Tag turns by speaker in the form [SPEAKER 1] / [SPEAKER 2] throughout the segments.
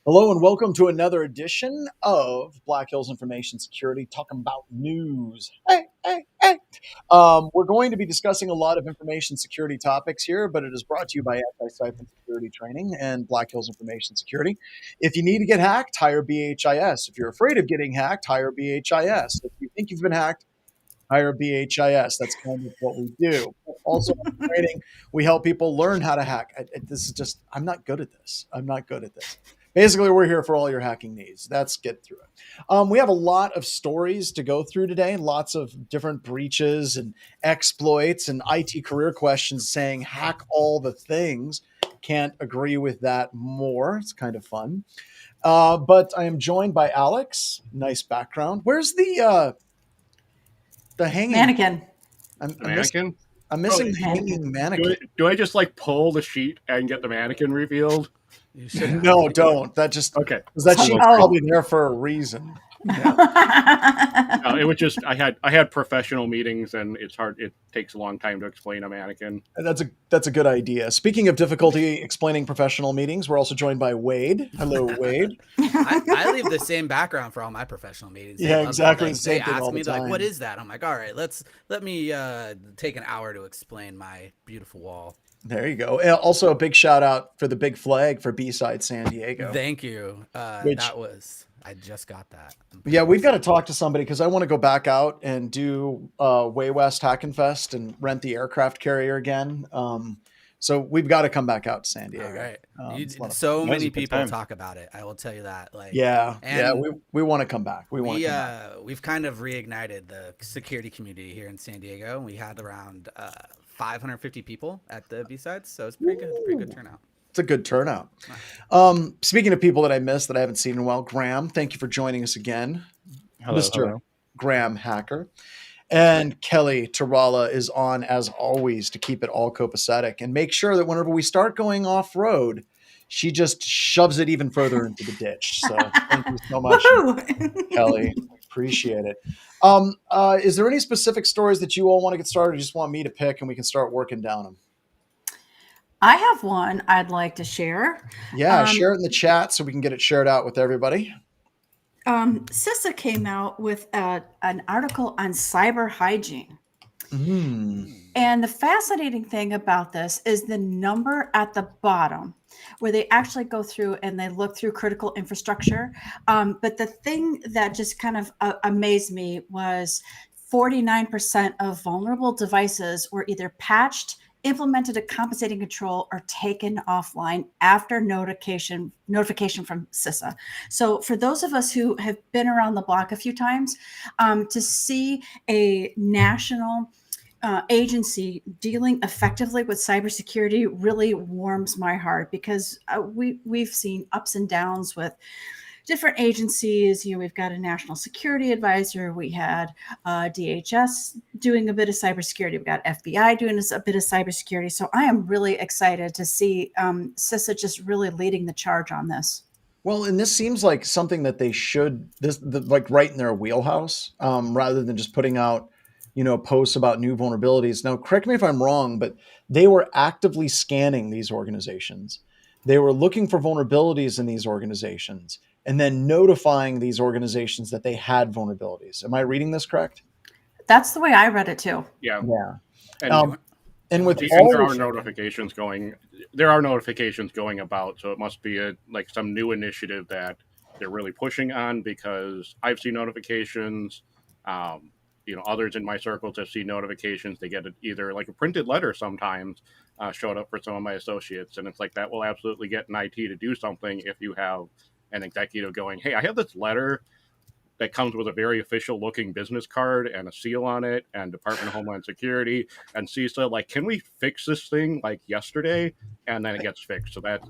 [SPEAKER 1] Hello and welcome to another edition of Black Hills Information Security, talking about news. Hey. We're going to be discussing a lot of information security topics here, but it is brought to you by Antisyphon Training and Black Hills Information Security. If you need to get hacked, hire BHIS. If you're afraid of getting hacked, hire BHIS. If you think you've been hacked, hire BHIS. That's kind of what we do. Also, in training, we help people learn how to hack. I'm not good at this. Basically, we're here for all your hacking needs. Let's get through it. We have a lot of stories to go through today, lots of different breaches and exploits and IT career questions saying hack all the things. Can't agree with that more. It's kind of fun. But I am joined by Alex. Nice background. Where's the hanging
[SPEAKER 2] mannequin?
[SPEAKER 1] I'm missing the hanging mannequin.
[SPEAKER 3] Do I just pull the sheet and get the mannequin revealed?
[SPEAKER 1] No, don't. That just
[SPEAKER 3] okay.
[SPEAKER 1] That sheet's probably there for a reason.
[SPEAKER 3] Yeah. No, it was just I had professional meetings and it's hard. It takes a long time to explain a mannequin.
[SPEAKER 1] That's a good idea. Speaking of difficulty explaining professional meetings, we're also joined by Wade. Hello, Wade.
[SPEAKER 4] I leave the same background for all my professional meetings.
[SPEAKER 1] Yeah, exactly.
[SPEAKER 4] They ask me like, "What is that?" I'm like, "All right, let me take an hour to explain my beautiful wall."
[SPEAKER 1] There you go. Also, a big shout out for the big flag for B-Side San Diego.
[SPEAKER 4] Thank you. I just got that.
[SPEAKER 1] Yeah, we've got to talk to somebody because I want to go back out and do Way West Hackenfest and rent the aircraft carrier again. So we've got to come back out to San Diego.
[SPEAKER 4] All right. So many people talk about it. I will tell you that.
[SPEAKER 1] We want to come back.
[SPEAKER 4] We've kind of reignited the security community here in San Diego. We had around 550 people at the B-Sides, so it's pretty good turnout.
[SPEAKER 1] It's a good turnout. Speaking of people that I missed that I haven't seen in a while, Graham, thank you for joining us again.
[SPEAKER 5] Hello.
[SPEAKER 1] Graham Hacker. And Kelly Tarala is on, as always, to keep it all copacetic and make sure that whenever we start going off-road, she just shoves it even further into the ditch. So thank you so much, Kelly. Appreciate it. Is there any specific stories that you all want to get started or just want me to pick and we can start working down them?
[SPEAKER 2] I have one I'd like to share.
[SPEAKER 1] Yeah, share it in the chat so we can get it shared out with everybody.
[SPEAKER 2] CISA came out with an article on cyber hygiene. And the fascinating thing about this is the number at the bottom where they actually go through and they look through critical infrastructure. But the thing that just kind of amazed me was 49% of vulnerable devices were either patched, implemented a compensating control, or taken offline after notification from CISA. So for those of us who have been around the block a few times, to see a national agency dealing effectively with cybersecurity really warms my heart, because we've seen ups and downs with different agencies. We've got a national security advisor. We had DHS doing a bit of cybersecurity. We've got FBI doing a bit of cybersecurity. So I am really excited to see CISA just really leading the charge on this.
[SPEAKER 1] Well, and this seems like something that they should, right in their wheelhouse, rather than just putting out, posts about new vulnerabilities. Now, correct me if I'm wrong, but they were actively scanning these organizations. They were looking for vulnerabilities in these organizations and then notifying these organizations that they had vulnerabilities. Am I reading this correct?
[SPEAKER 2] That's the way I read it too.
[SPEAKER 3] Yeah.
[SPEAKER 1] And with
[SPEAKER 3] there are notifications going about, so it must be some new initiative that they're really pushing on, because I've seen notifications. Others in my circles have seen notifications. They get either a printed letter sometimes showed up for some of my associates, and it's that will absolutely get an IT to do something if you have an executive going, "Hey, I have this letter that comes with a very official looking business card and a seal on it and Department of Homeland Security and CISA, can we fix this thing yesterday?" And then it gets fixed. So that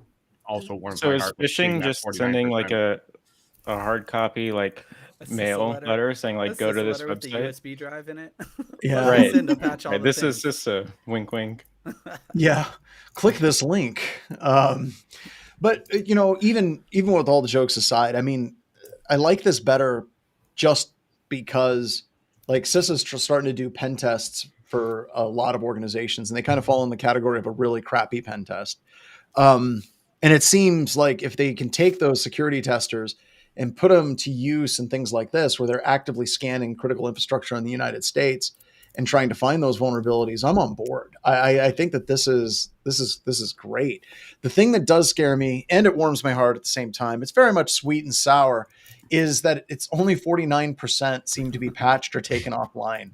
[SPEAKER 3] also warms my heart.
[SPEAKER 5] So is phishing just sending a hard copy mail letter saying go to this website?
[SPEAKER 4] With the USB drive in it.
[SPEAKER 1] Yeah,
[SPEAKER 5] right.
[SPEAKER 4] Right.
[SPEAKER 5] This is CISA. Wink, wink.
[SPEAKER 1] Yeah, click this link. But even with all the jokes aside, I mean, I like this better just because CISA's starting to do pen tests for a lot of organizations, and they kind of fall in the category of a really crappy pen test. And it seems like if they can take those security testers and put them to use in things like this, where they're actively scanning critical infrastructure in the United States and trying to find those vulnerabilities, I'm on board. I think that this is great. The thing that does scare me, and it warms my heart at the same time, it's very much sweet and sour, is that it's only 49% seem to be patched or taken offline.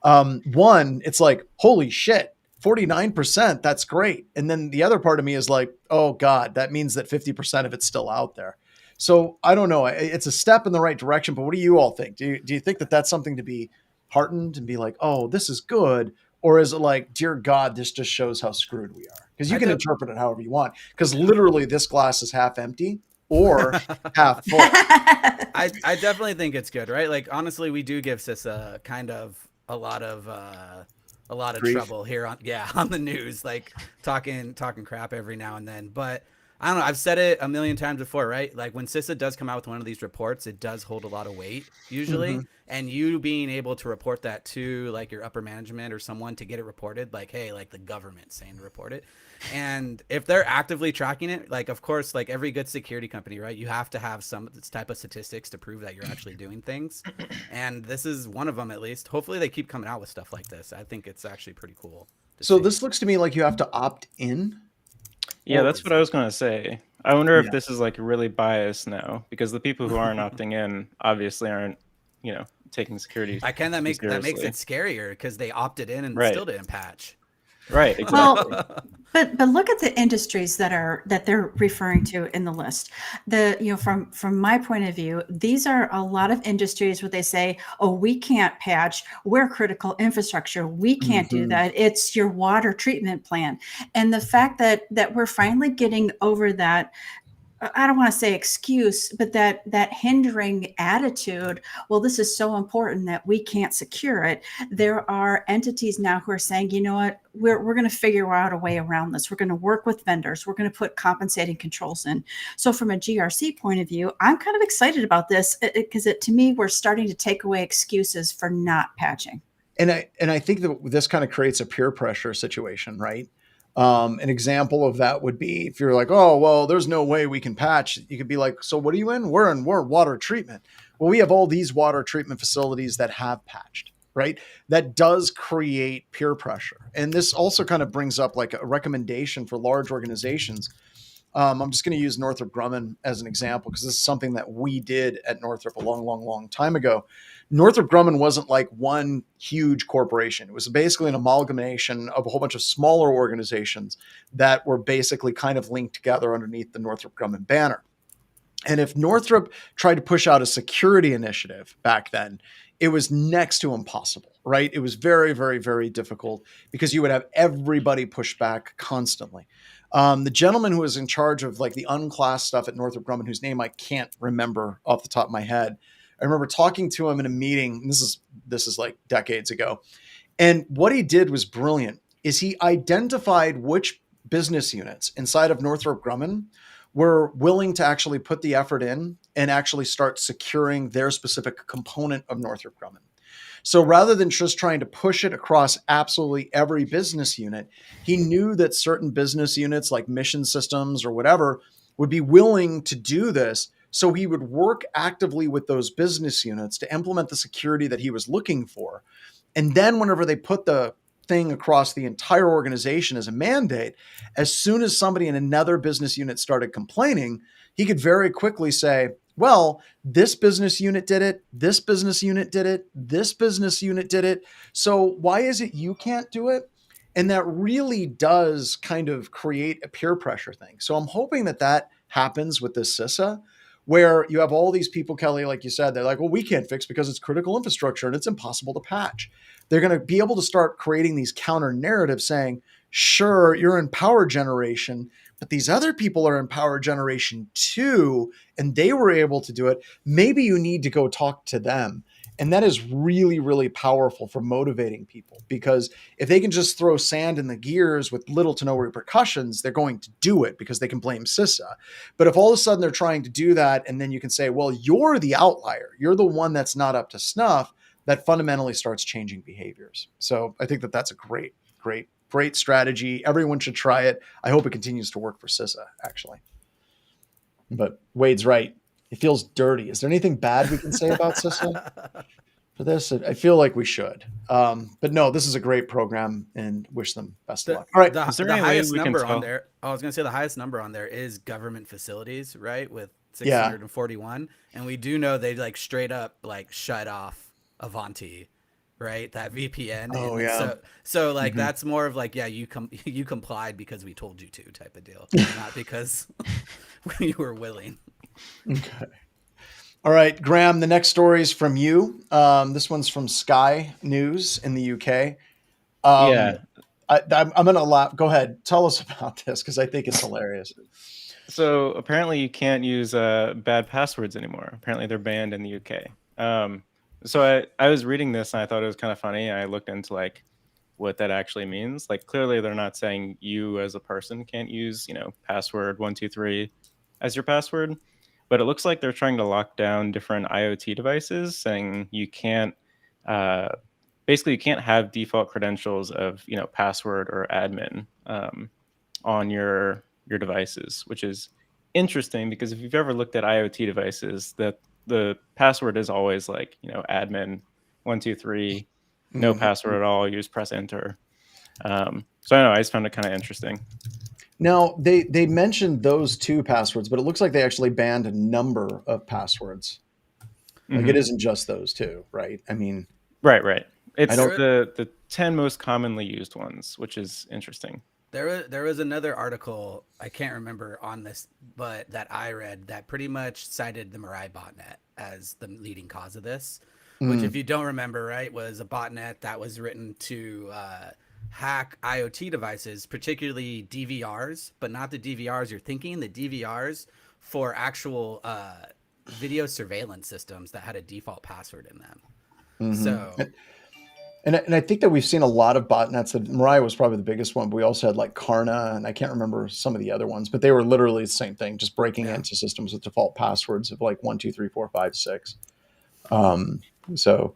[SPEAKER 1] One, it's like, holy shit, 49%, that's great. And then the other part of me is like, oh God, that means that 50% of it's still out there. So I don't know. It's a step in the right direction, but what do you all think? Do you think that that's something to be heartened and be like, oh, this is good? Or is it like, dear God, this just shows how screwed we are? Because you can interpret it however you want. Because literally this glass is half empty or half full.
[SPEAKER 4] I definitely think it's good, right? Like, honestly, we do give CISA kind of a lot of grief. Trouble here on the news, like talking crap every now and then. But I don't know, I've said it a million times before, right? Like, when CISA does come out with one of these reports, it does hold a lot of weight usually. And you being able to report that to like your upper management or someone to get it reported, like, hey, like the government saying to report it. And if they're actively tracking it, like, of course, like every good security company, right, you have to have some type of statistics to prove that you're actually doing things. And this is one of them, at least. Hopefully they keep coming out with stuff like this. I think it's actually pretty cool.
[SPEAKER 1] So this looks to me like you have to opt in.
[SPEAKER 5] Yeah, that's what I was going to say. I wonder if this is like really biased now, because the people who aren't opting in obviously aren't, taking security.
[SPEAKER 4] That makes it scarier, because they opted in and still didn't patch.
[SPEAKER 5] Right, exactly.
[SPEAKER 2] Well, but look at the industries that they're referring to in the list. From my point of view, these are a lot of industries where they say, "Oh, we can't patch. We're critical infrastructure. We can't do that. It's your water treatment plant." And the fact that we're finally getting over that, I don't want to say excuse, but that hindering attitude, well, this is so important that we can't secure it. There are entities now who are saying, you know what, we're going to figure out a way around this. We're going to work with vendors. We're going to put compensating controls in. So from a GRC point of view, I'm kind of excited about this, because to me, we're starting to take away excuses for not patching.
[SPEAKER 1] And I think that this kind of creates a peer pressure situation, right? An example of that would be if you're like, oh, well, there's no way we can patch. You could be like, so what are you in? We're water treatment. Well, we have all these water treatment facilities that have patched, right? That does create peer pressure. And this also kind of brings up like a recommendation for large organizations. I'm just going to use Northrop Grumman as an example, because this is something that we did at Northrop a long time ago. Northrop Grumman wasn't like one huge corporation. It was basically an amalgamation of a whole bunch of smaller organizations that were basically kind of linked together underneath the Northrop Grumman banner. And if Northrop tried to push out a security initiative back then, it was next to impossible, right? It was very, very, very difficult, because you would have everybody push back constantly. The gentleman who was in charge of like the unclassed stuff at Northrop Grumman, whose name I can't remember off the top of my head, I remember talking to him in a meeting. And this is like decades ago. And what he did was brilliant. Is he identified which business units inside of Northrop Grumman were willing to actually put the effort in and actually start securing their specific component of Northrop Grumman. So rather than just trying to push it across absolutely every business unit, he knew that certain business units like mission systems or whatever would be willing to do this. So he would work actively with those business units to implement the security that he was looking for. And then whenever they put the thing across the entire organization as a mandate, as soon as somebody in another business unit started complaining, he could very quickly say, well, this business unit did it, this business unit did it, this business unit did it. So why is it you can't do it? And that really does kind of create a peer pressure thing. So I'm hoping that happens with this CISA, where you have all these people, Kelly, like you said, they're like, well, we can't fix because it's critical infrastructure and it's impossible to patch. They're going to be able to start creating these counter narratives saying, sure, you're in power generation, but these other people are in power generation too, and they were able to do it. Maybe you need to go talk to them. And that is really, really powerful for motivating people, because if they can just throw sand in the gears with little to no repercussions, they're going to do it because they can blame CISA. But if all of a sudden they're trying to do that, and then you can say, well, you're the outlier, you're the one that's not up to snuff, that fundamentally starts changing behaviors. So I think that's a great Great strategy. Everyone should try it. I hope it continues to work for CISA, actually. But Wade's right. It feels dirty. Is there anything bad we can say about CISA for this? I feel like we should. But no, this is a great program and wish them best of luck. All right.
[SPEAKER 5] Is there
[SPEAKER 4] The
[SPEAKER 5] any way
[SPEAKER 4] highest
[SPEAKER 5] we can
[SPEAKER 4] number on
[SPEAKER 5] tell?
[SPEAKER 4] there, I was going to say the highest number on there is government facilities, right? With
[SPEAKER 1] Yeah.
[SPEAKER 4] 641. And we do know they like straight up like shut off Avanti, right? That VPN.
[SPEAKER 1] Oh,
[SPEAKER 4] And
[SPEAKER 1] yeah.
[SPEAKER 4] So like
[SPEAKER 1] Mhm.
[SPEAKER 4] that's more of like, yeah, you complied because we told you to type of deal, not because you were willing.
[SPEAKER 1] Okay. All right, Graham, the next story is from you. This one's from Sky News in the UK.
[SPEAKER 5] Yeah.
[SPEAKER 1] I'm going to laugh. Go ahead. Tell us about this because I think it's hilarious.
[SPEAKER 5] So apparently you can't use bad passwords anymore. Apparently they're banned in the UK. So I was reading this and I thought it was kind of funny. I looked into like what that actually means. Like clearly they're not saying you as a person can't use, password 123 as your password, but it looks like they're trying to lock down different IoT devices, saying you can't basically you can't have default credentials of password or admin on your devices, which is interesting because if you've ever looked at IoT devices, that the password is always like admin 123, no password at all. You just press enter. So I don't know. I just found it kind of interesting.
[SPEAKER 1] Now they mentioned those two passwords, but it looks like they actually banned a number of passwords. Like it isn't just those two, right? I mean,
[SPEAKER 5] right. It's
[SPEAKER 1] don't-
[SPEAKER 5] the 10 most commonly used ones, which is interesting.
[SPEAKER 4] There was another article, I can't remember on this, but that I read that pretty much cited the Mirai botnet as the leading cause of this, which if you don't remember, right, was a botnet that was written to hack IoT devices, particularly DVRs, but not the DVRs you're thinking, the DVRs for actual video surveillance systems that had a default password in them. So...
[SPEAKER 1] And I think that we've seen a lot of botnets. That Mariah was probably the biggest one, but we also had like Karna, and I can't remember some of the other ones, but they were literally the same thing, just breaking into systems with default passwords of like 1, 2, 3, 4, 5, 6. So,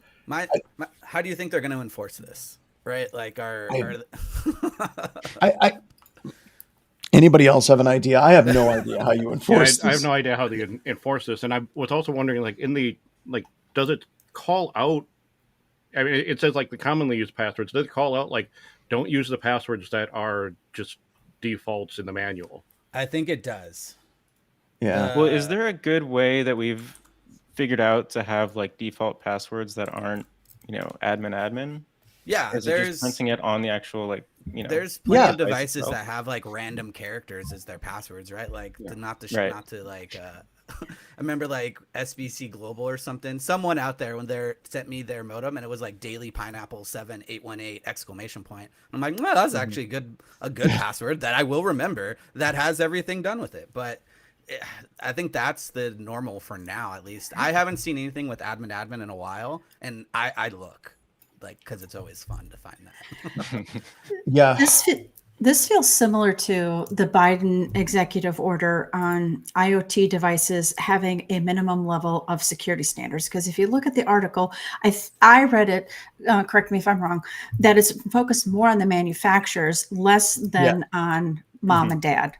[SPEAKER 4] how do you think they're going to enforce this? Right? Like,
[SPEAKER 1] anybody else have an idea? I have no idea how you enforce this.
[SPEAKER 3] I have no idea how they enforce this, and I was also wondering, like, does it call out? I mean, it says like the commonly used passwords. Does it call out like don't use the passwords that are just defaults in the manual?
[SPEAKER 4] I think it does.
[SPEAKER 1] Yeah.
[SPEAKER 5] Well, is there a good way that we've figured out to have like default passwords that aren't, admin?
[SPEAKER 4] Yeah,
[SPEAKER 5] Is it just printing it on the actual
[SPEAKER 4] There's plenty of devices that have like random characters as their passwords, right? Like not to like I remember like SBC Global or something. Someone out there when they sent me their modem and it was like Daily Pineapple 7818 exclamation point. I'm like, well, that's actually a good password that I will remember that has everything done with it. But I think that's the normal for now, at least. I haven't seen anything with admin in a while, and I look like because it's always fun to find that.
[SPEAKER 1] Yeah.
[SPEAKER 2] This feels similar to the Biden executive order on IoT devices having a minimum level of security standards. Because if you look at the article, I read it, correct me if I'm wrong, that it's focused more on the manufacturers, less than on mom and dad.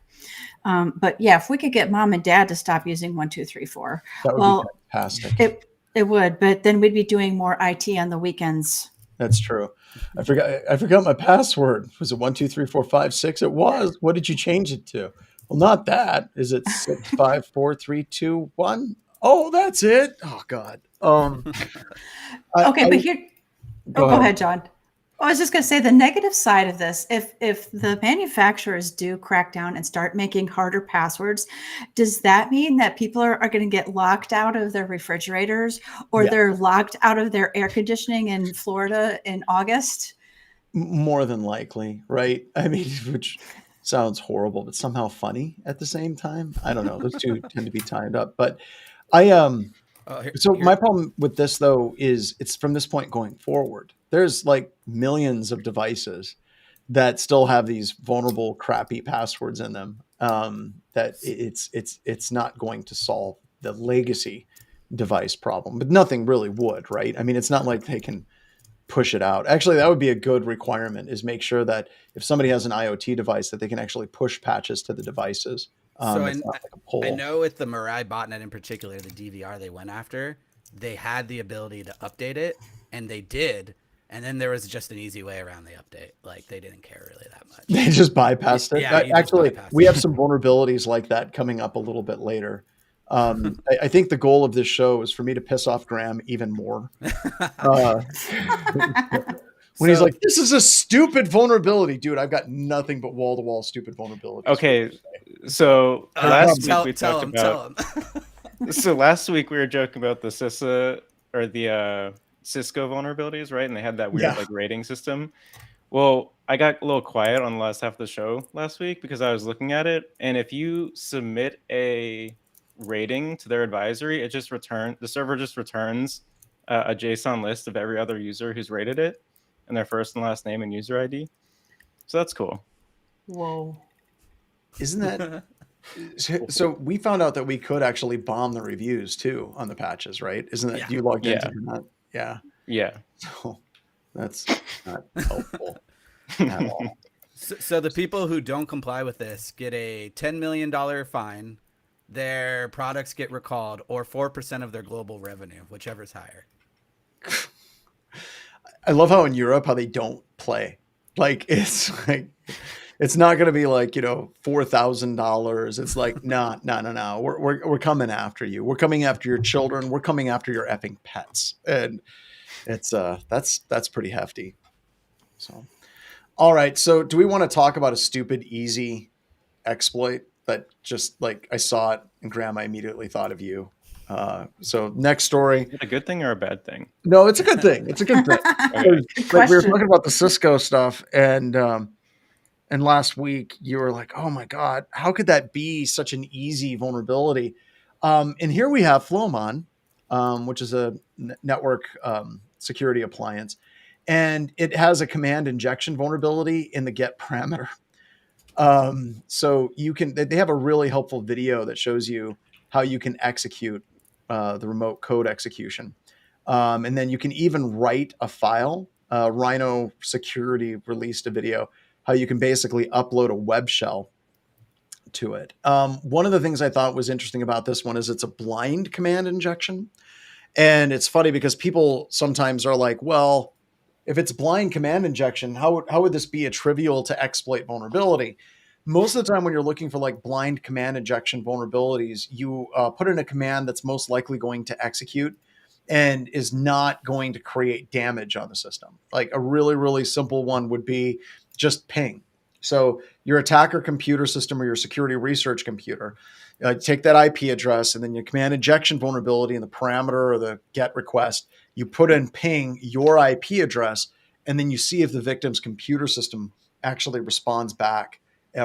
[SPEAKER 2] But yeah, if we could get mom and dad to stop using 1, 2, 3, 4,
[SPEAKER 1] that would be fantastic.
[SPEAKER 2] It would, but then we'd be doing more IT on the weekends.
[SPEAKER 1] That's true. I forgot my password. Was it 1, 2, 3, 4, 5, 6? It was. What did you change it to? Well, not that. Is it 6, 5, 4, 3, 2, 1? Oh, that's it. Oh God.
[SPEAKER 2] Okay, but here. Go ahead, John. I was just going to say the negative side of this, if the manufacturers do crack down and start making harder passwords, does that mean that people are going to get locked out of their refrigerators or they're locked out of their air conditioning in Florida in August?
[SPEAKER 1] More than likely, right? I mean, which sounds horrible, but somehow funny at the same time. I don't know. Those two tend to be tied up. But my problem with this though is it's from this point going forward. There's like millions of devices that still have these vulnerable, crappy passwords in them. That it's not going to solve the legacy device problem, but nothing really would, right? I mean, it's not like they can push it out. Actually, that would be a good requirement, is make sure that if somebody has an IoT device, that they can actually push patches to the devices.
[SPEAKER 4] So
[SPEAKER 1] It's not like a pull.
[SPEAKER 4] I know with the Mirai botnet in particular, the DVR they went after, they had the ability to update it, and they did. And then there was just an easy way around the update. Like they didn't care really that much.
[SPEAKER 1] They just bypassed it.
[SPEAKER 4] Yeah, you just
[SPEAKER 1] Actually,
[SPEAKER 4] bypassed
[SPEAKER 1] we
[SPEAKER 4] it.
[SPEAKER 1] have some vulnerabilities like that coming up a little bit later. I think the goal of this show is for me to piss off Graham even more. When he's like, "This is a stupid vulnerability, dude." I've got nothing but wall-to-wall stupid vulnerabilities.
[SPEAKER 5] Okay, so last week we
[SPEAKER 4] tell
[SPEAKER 5] talked
[SPEAKER 4] him,
[SPEAKER 5] about. So last week we were joking about the CISA or the Cisco vulnerabilities, right? And they had that weird like rating system. Well, I got a little quiet on the last half of the show last week because I was looking at it, and if you submit a rating to their advisory, the server just returns a JSON list of every other user who's rated it and their first and last name and user ID. So that's cool.
[SPEAKER 2] Whoa.
[SPEAKER 1] Isn't that so? We found out that we could actually bomb the reviews too on the patches, right? Isn't that you logged into that? Yeah.
[SPEAKER 5] Yeah.
[SPEAKER 1] So that's not helpful at all.
[SPEAKER 4] So the people who don't comply with this get a $10 million fine. Their products get recalled, or 4% of their global revenue, whichever's higher.
[SPEAKER 1] I love how in Europe how they don't play. Like it's not going to be like, $4,000. It's like no. We're coming after you. We're coming after your children. We're coming after your effing pets. And it's that's pretty hefty. So, all right. So, do we want to talk about a stupid, easy exploit that just like I saw it and Graham, I immediately thought of you. So next story.
[SPEAKER 5] Is it a good thing or a bad thing?
[SPEAKER 1] No, it's a good thing. It's a good thing. Like we were talking about the Cisco stuff, and last week you were like, "Oh my God, how could that be such an easy vulnerability?" And here we have Flowmon, which is a network security appliance, and it has a command injection vulnerability in the get parameter. So they have a really helpful video that shows you how you can execute the remote code execution. And then you can even write a file. Rhino Security released a video how you can basically upload a web shell to it. One of the things I thought was interesting about this one is it's a blind command injection. And it's funny because people sometimes are like, well, if it's blind command injection, how would this be a trivial to exploit vulnerability? Most of the time when you're looking for like blind command injection vulnerabilities, you put in a command that's most likely going to execute and is not going to create damage on the system. Like a really, really simple one would be just ping. So your attacker computer system or your security research computer, take that IP address and then your command injection vulnerability in the parameter or the get request, you put in ping your IP address, and then you see if the victim's computer system actually responds back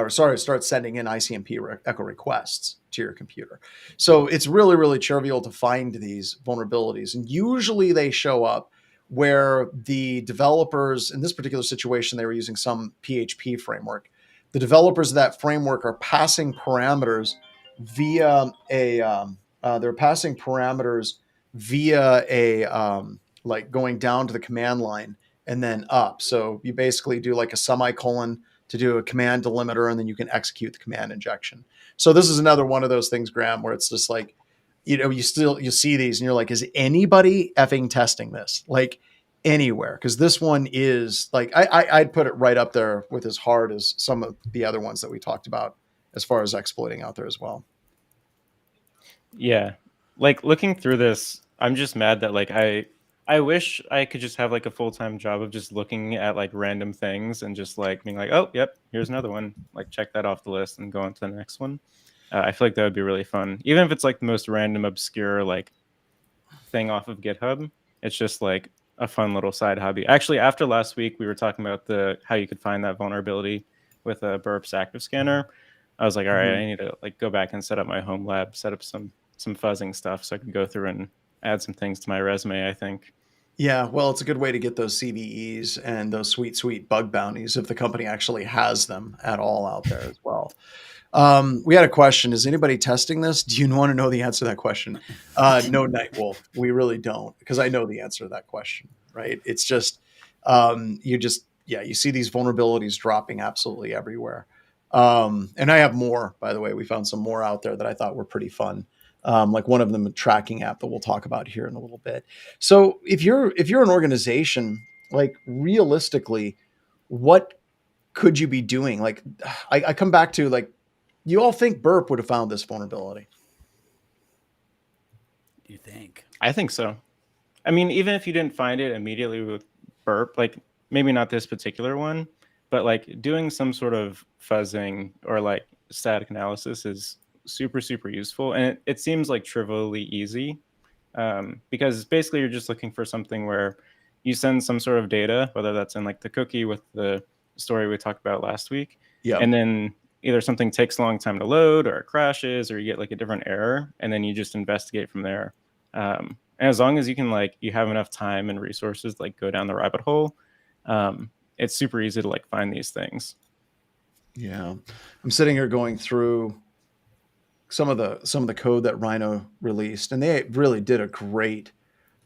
[SPEAKER 1] starts sending in ICMP echo requests to your computer. So it's really, really trivial to find these vulnerabilities. And usually they show up where the developers, in this particular situation, they were using some PHP framework. The developers of that framework are passing parameters via like going down to the command line and then up. So you basically do like a semicolon to do a command delimiter, and then you can execute the command injection. So this is another one of those things, Graham, where it's just like, you see these and you're like, is anybody effing testing this? Like anywhere? Because this one is like, I'd put it right up there with as hard as some of the other ones that we talked about as far as exploiting out there as well.
[SPEAKER 5] Yeah. Like looking through this, I'm just mad that like I wish I could just have like a full-time job of just looking at like random things and just like being like, oh, yep, here's another one. Like check that off the list and go on to the next one. I feel like that would be really fun. Even if it's like the most random, obscure like thing off of GitHub, it's just like a fun little side hobby. Actually, after last week, we were talking about how you could find that vulnerability with a burps active scanner. I was like, all right, I need to like go back and set up my home lab, set up some fuzzing stuff so I can go through and add some things to my resume, I think.
[SPEAKER 1] Yeah, well, it's a good way to get those CVEs and those sweet, sweet bug bounties if the company actually has them at all out there as well. We had a question. Is anybody testing this? Do you want to know the answer to that question? No, Nightwolf. We really don't, because I know the answer to that question, right? It's just You see these vulnerabilities dropping absolutely everywhere. And I have more, by the way. We found some more out there that I thought were pretty fun. Like one of them, a tracking app that we'll talk about here in a little bit. So if you're an organization, like realistically, what could you be doing? Like I come back to like, you all think Burp would have found this vulnerability.
[SPEAKER 4] You think?
[SPEAKER 5] I think so. I mean, even if you didn't find it immediately with Burp, like maybe not this particular one, but like doing some sort of fuzzing or like static analysis is super, super useful. And it seems like trivially easy, because basically you're just looking for something where you send some sort of data, whether that's in like the cookie with the story we talked about last week.
[SPEAKER 1] Yeah.
[SPEAKER 5] And then either something takes a long time to load or it crashes or you get like a different error, and then you just investigate from there. And as long as you can, like, you have enough time and resources, like go down the rabbit hole, it's super easy to like find these things.
[SPEAKER 1] Yeah. I'm sitting here going through some of the code that Rhino released, and they really did a great,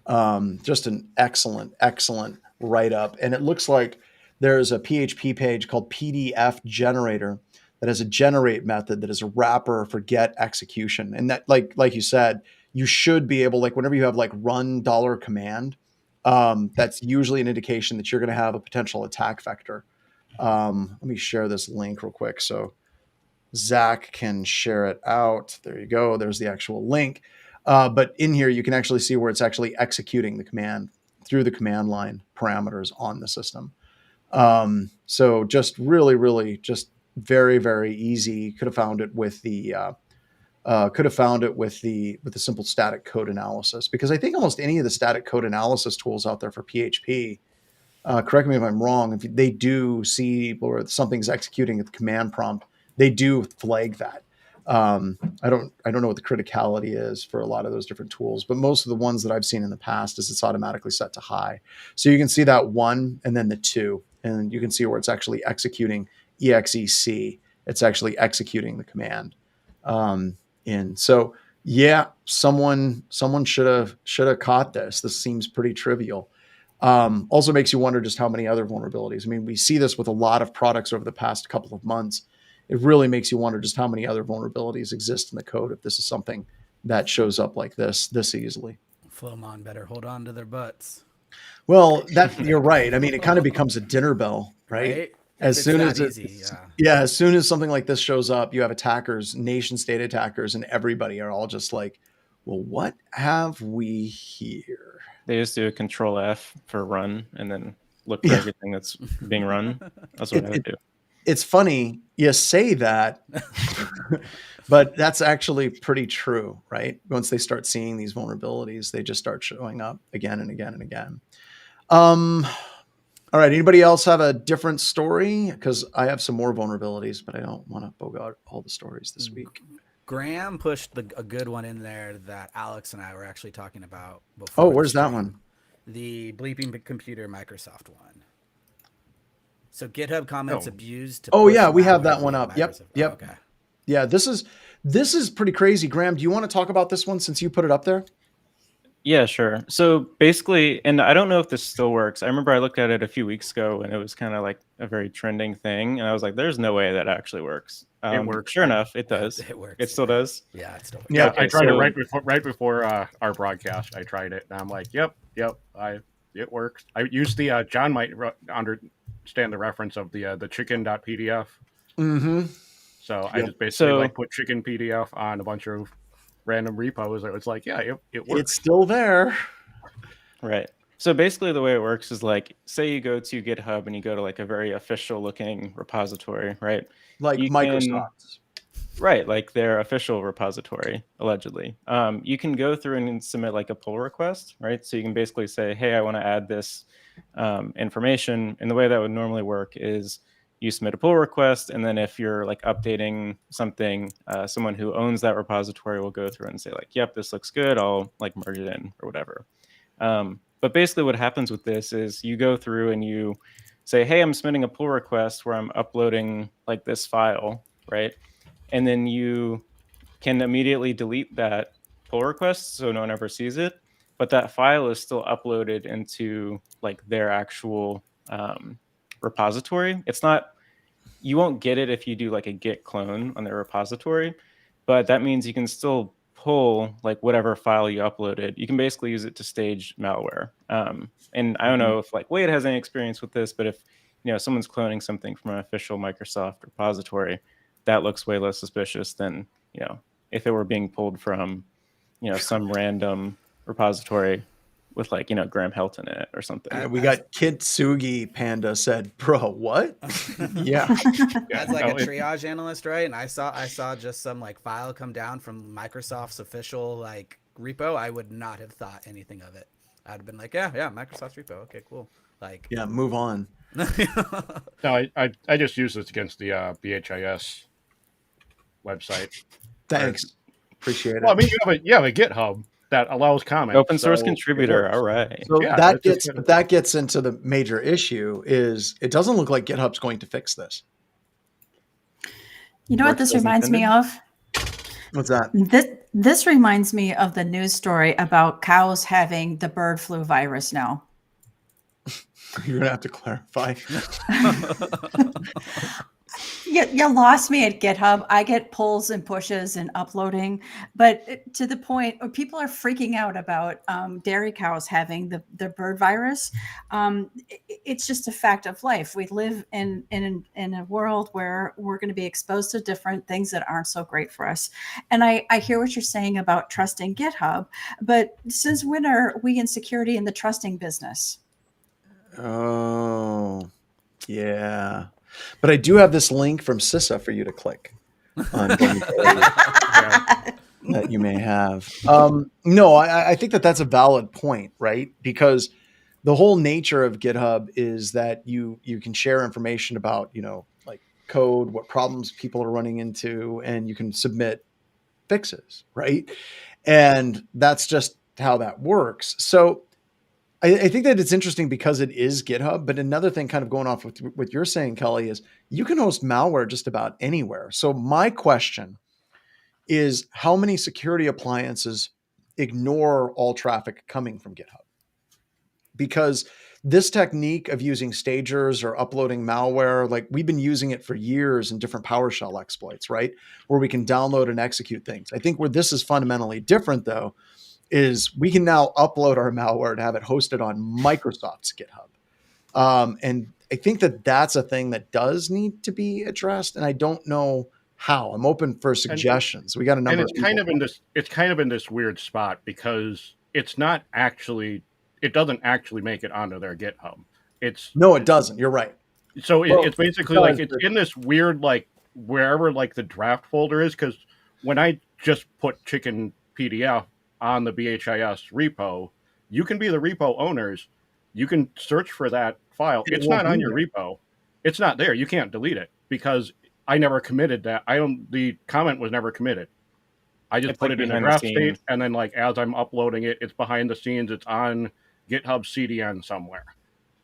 [SPEAKER 1] just an excellent write up. And it looks like there's a PHP page called PDF generator that has a generate method that is a wrapper for get execution. And that, like you said, you should be able, like whenever you have like run $command, that's usually an indication that you're going to have a potential attack vector. Let me share this link real quick so Zach can share it out. There you go. There's the actual link. But in here, you can actually see where it's actually executing the command through the command line parameters on the system. So just really, just very, very easy. Could have found it with the simple static code analysis, because I think almost any of the static code analysis tools out there for PHP, correct me if I'm wrong, if they do see where something's executing at the command prompt, they do flag that. I don't know what the criticality is for a lot of those different tools, but most of the ones that I've seen in the past is it's automatically set to high. So you can see that 1 and then the 2, and you can see where it's actually executing exec. It's actually executing the command. And so, yeah, someone should have caught this. This seems pretty trivial. Also makes you wonder just how many other vulnerabilities. I mean, we see this with a lot of products over the past couple of months. It really makes you wonder just how many other vulnerabilities exist in the code if this is something that shows up like this easily.
[SPEAKER 4] Flowmon better hold on to their butts.
[SPEAKER 1] Well, that you're right. I mean, it kind of becomes a dinner bell, right?
[SPEAKER 4] As soon as
[SPEAKER 1] as soon as something like this shows up, you have attackers, nation state attackers, and everybody are all just like, well, what have we here?
[SPEAKER 5] They just do a control F for run and then look for everything that's being run. That's what I would do.
[SPEAKER 1] It's funny you say that, but that's actually pretty true, right? Once they start seeing these vulnerabilities, they just start showing up again and again and again. All right. Anybody else have a different story? Because I have some more vulnerabilities, but I don't want to bogart all the stories this week.
[SPEAKER 4] Graham pushed a good one in there that Alex and I were actually talking about before.
[SPEAKER 1] Oh, where's that one?
[SPEAKER 4] The bleeping computer Microsoft one. So GitHub comments abused.
[SPEAKER 1] To yeah, we have that one up. Yep.
[SPEAKER 4] Okay.
[SPEAKER 1] Yeah, this is pretty crazy. Graham, do you want to talk about this one since you put it up there?
[SPEAKER 5] Yeah, sure. So basically, and I don't know if this still works. I remember I looked at it a few weeks ago and it was kind of like a very trending thing. And I was like, there's no way that actually works.
[SPEAKER 3] It works.
[SPEAKER 5] Sure enough, it does.
[SPEAKER 4] It works.
[SPEAKER 5] It still does.
[SPEAKER 4] Yeah, it still works.
[SPEAKER 3] Yeah, okay, I tried it right before our broadcast. I tried it and I'm like, yep, it works. I used the John might understand the reference of the chicken.pdf.
[SPEAKER 1] Mm-hmm.
[SPEAKER 3] So I just basically put chicken PDF on a bunch of random repos. It's like, yeah, it works.
[SPEAKER 1] It's still there.
[SPEAKER 5] Right. So basically the way it works is like, say you go to GitHub and you go to like a very official looking repository, right?
[SPEAKER 1] Like Microsoft's.
[SPEAKER 5] Right, like their official repository, allegedly. You can go through and submit like a pull request, right? So you can basically say, hey, I want to add this information. And the way that would normally work is you submit a pull request, and then if you're like updating something, someone who owns that repository will go through and say like, yep, this looks good, I'll like merge it in or whatever. But basically what happens with this is you go through and you say, hey, I'm submitting a pull request where I'm uploading like this file, right? And then you can immediately delete that pull request so no one ever sees it, but that file is still uploaded into like their actual repository. It's not, you won't get it if you do like a git clone on their repository, but that means you can still pull like whatever file you uploaded. You can basically use it to stage malware. And I don't know if like Wade has any experience with this, but if someone's cloning something from an official Microsoft repository, that looks way less suspicious than if it were being pulled from some random repository with like Graham Helton in it or something.
[SPEAKER 1] We got Kintsugi Panda said, "Bro, what?" Yeah.
[SPEAKER 4] As like a triage analyst, right? And I saw just some like file come down from Microsoft's official like repo. I would not have thought anything of it. I'd have been like, yeah, Microsoft's repo. Okay, cool. Like,
[SPEAKER 1] yeah, move on.
[SPEAKER 3] No, I just use this against the BHIS website.
[SPEAKER 1] Thanks, appreciate it.
[SPEAKER 3] Well, I mean, you have a GitHub that allows comments.
[SPEAKER 5] Open source contributor. All right.
[SPEAKER 1] So that gets into the major issue. Is it doesn't look like GitHub's going to fix this.
[SPEAKER 2] You know what this reminds me of?
[SPEAKER 1] What's that?
[SPEAKER 2] This reminds me of the news story about cows having the bird flu virus now.
[SPEAKER 1] You're gonna have to clarify.
[SPEAKER 2] You lost me at GitHub. I get pulls and pushes and uploading, but to the point where people are freaking out about dairy cows having the bird virus. It's just a fact of life. We live in a world where we're going to be exposed to different things that aren't so great for us. And I hear what you're saying about trusting GitHub, but since when are we in security in the trusting business?
[SPEAKER 1] Oh, yeah. But I do have this link from CISA for you to click on that you may have. No, I think that's a valid point, right? Because the whole nature of GitHub is that you can share information about, like code, what problems people are running into, and you can submit fixes, right? And that's just how that works. So I think that it's interesting because it is GitHub, but another thing kind of going off with what you're saying, Kelly, is you can host malware just about anywhere. So my question is, how many security appliances ignore all traffic coming from GitHub? Because this technique of using stagers or uploading malware, like we've been using it for years in different PowerShell exploits, right? Where we can download and execute things. I think where this is fundamentally different though, is we can now upload our malware to have it hosted on Microsoft's GitHub. And I think that that's a thing that does need to be addressed. And I don't know how. I'm open for suggestions. We got a number.
[SPEAKER 3] And it's kind of in this weird spot because it doesn't actually make it onto their GitHub. No,
[SPEAKER 1] it doesn't. You're right.
[SPEAKER 3] So it's basically like it's in this weird, like wherever like the draft folder is. Cause when I just put chicken PDF on the BHIS repo, you can be the repo owners. You can search for that file. It's not on your repo. It's not there. You can't delete it because I never committed that. The comment was never committed. I just put it in a draft state, and then like as I'm uploading it, it's behind the scenes. It's on GitHub CDN somewhere.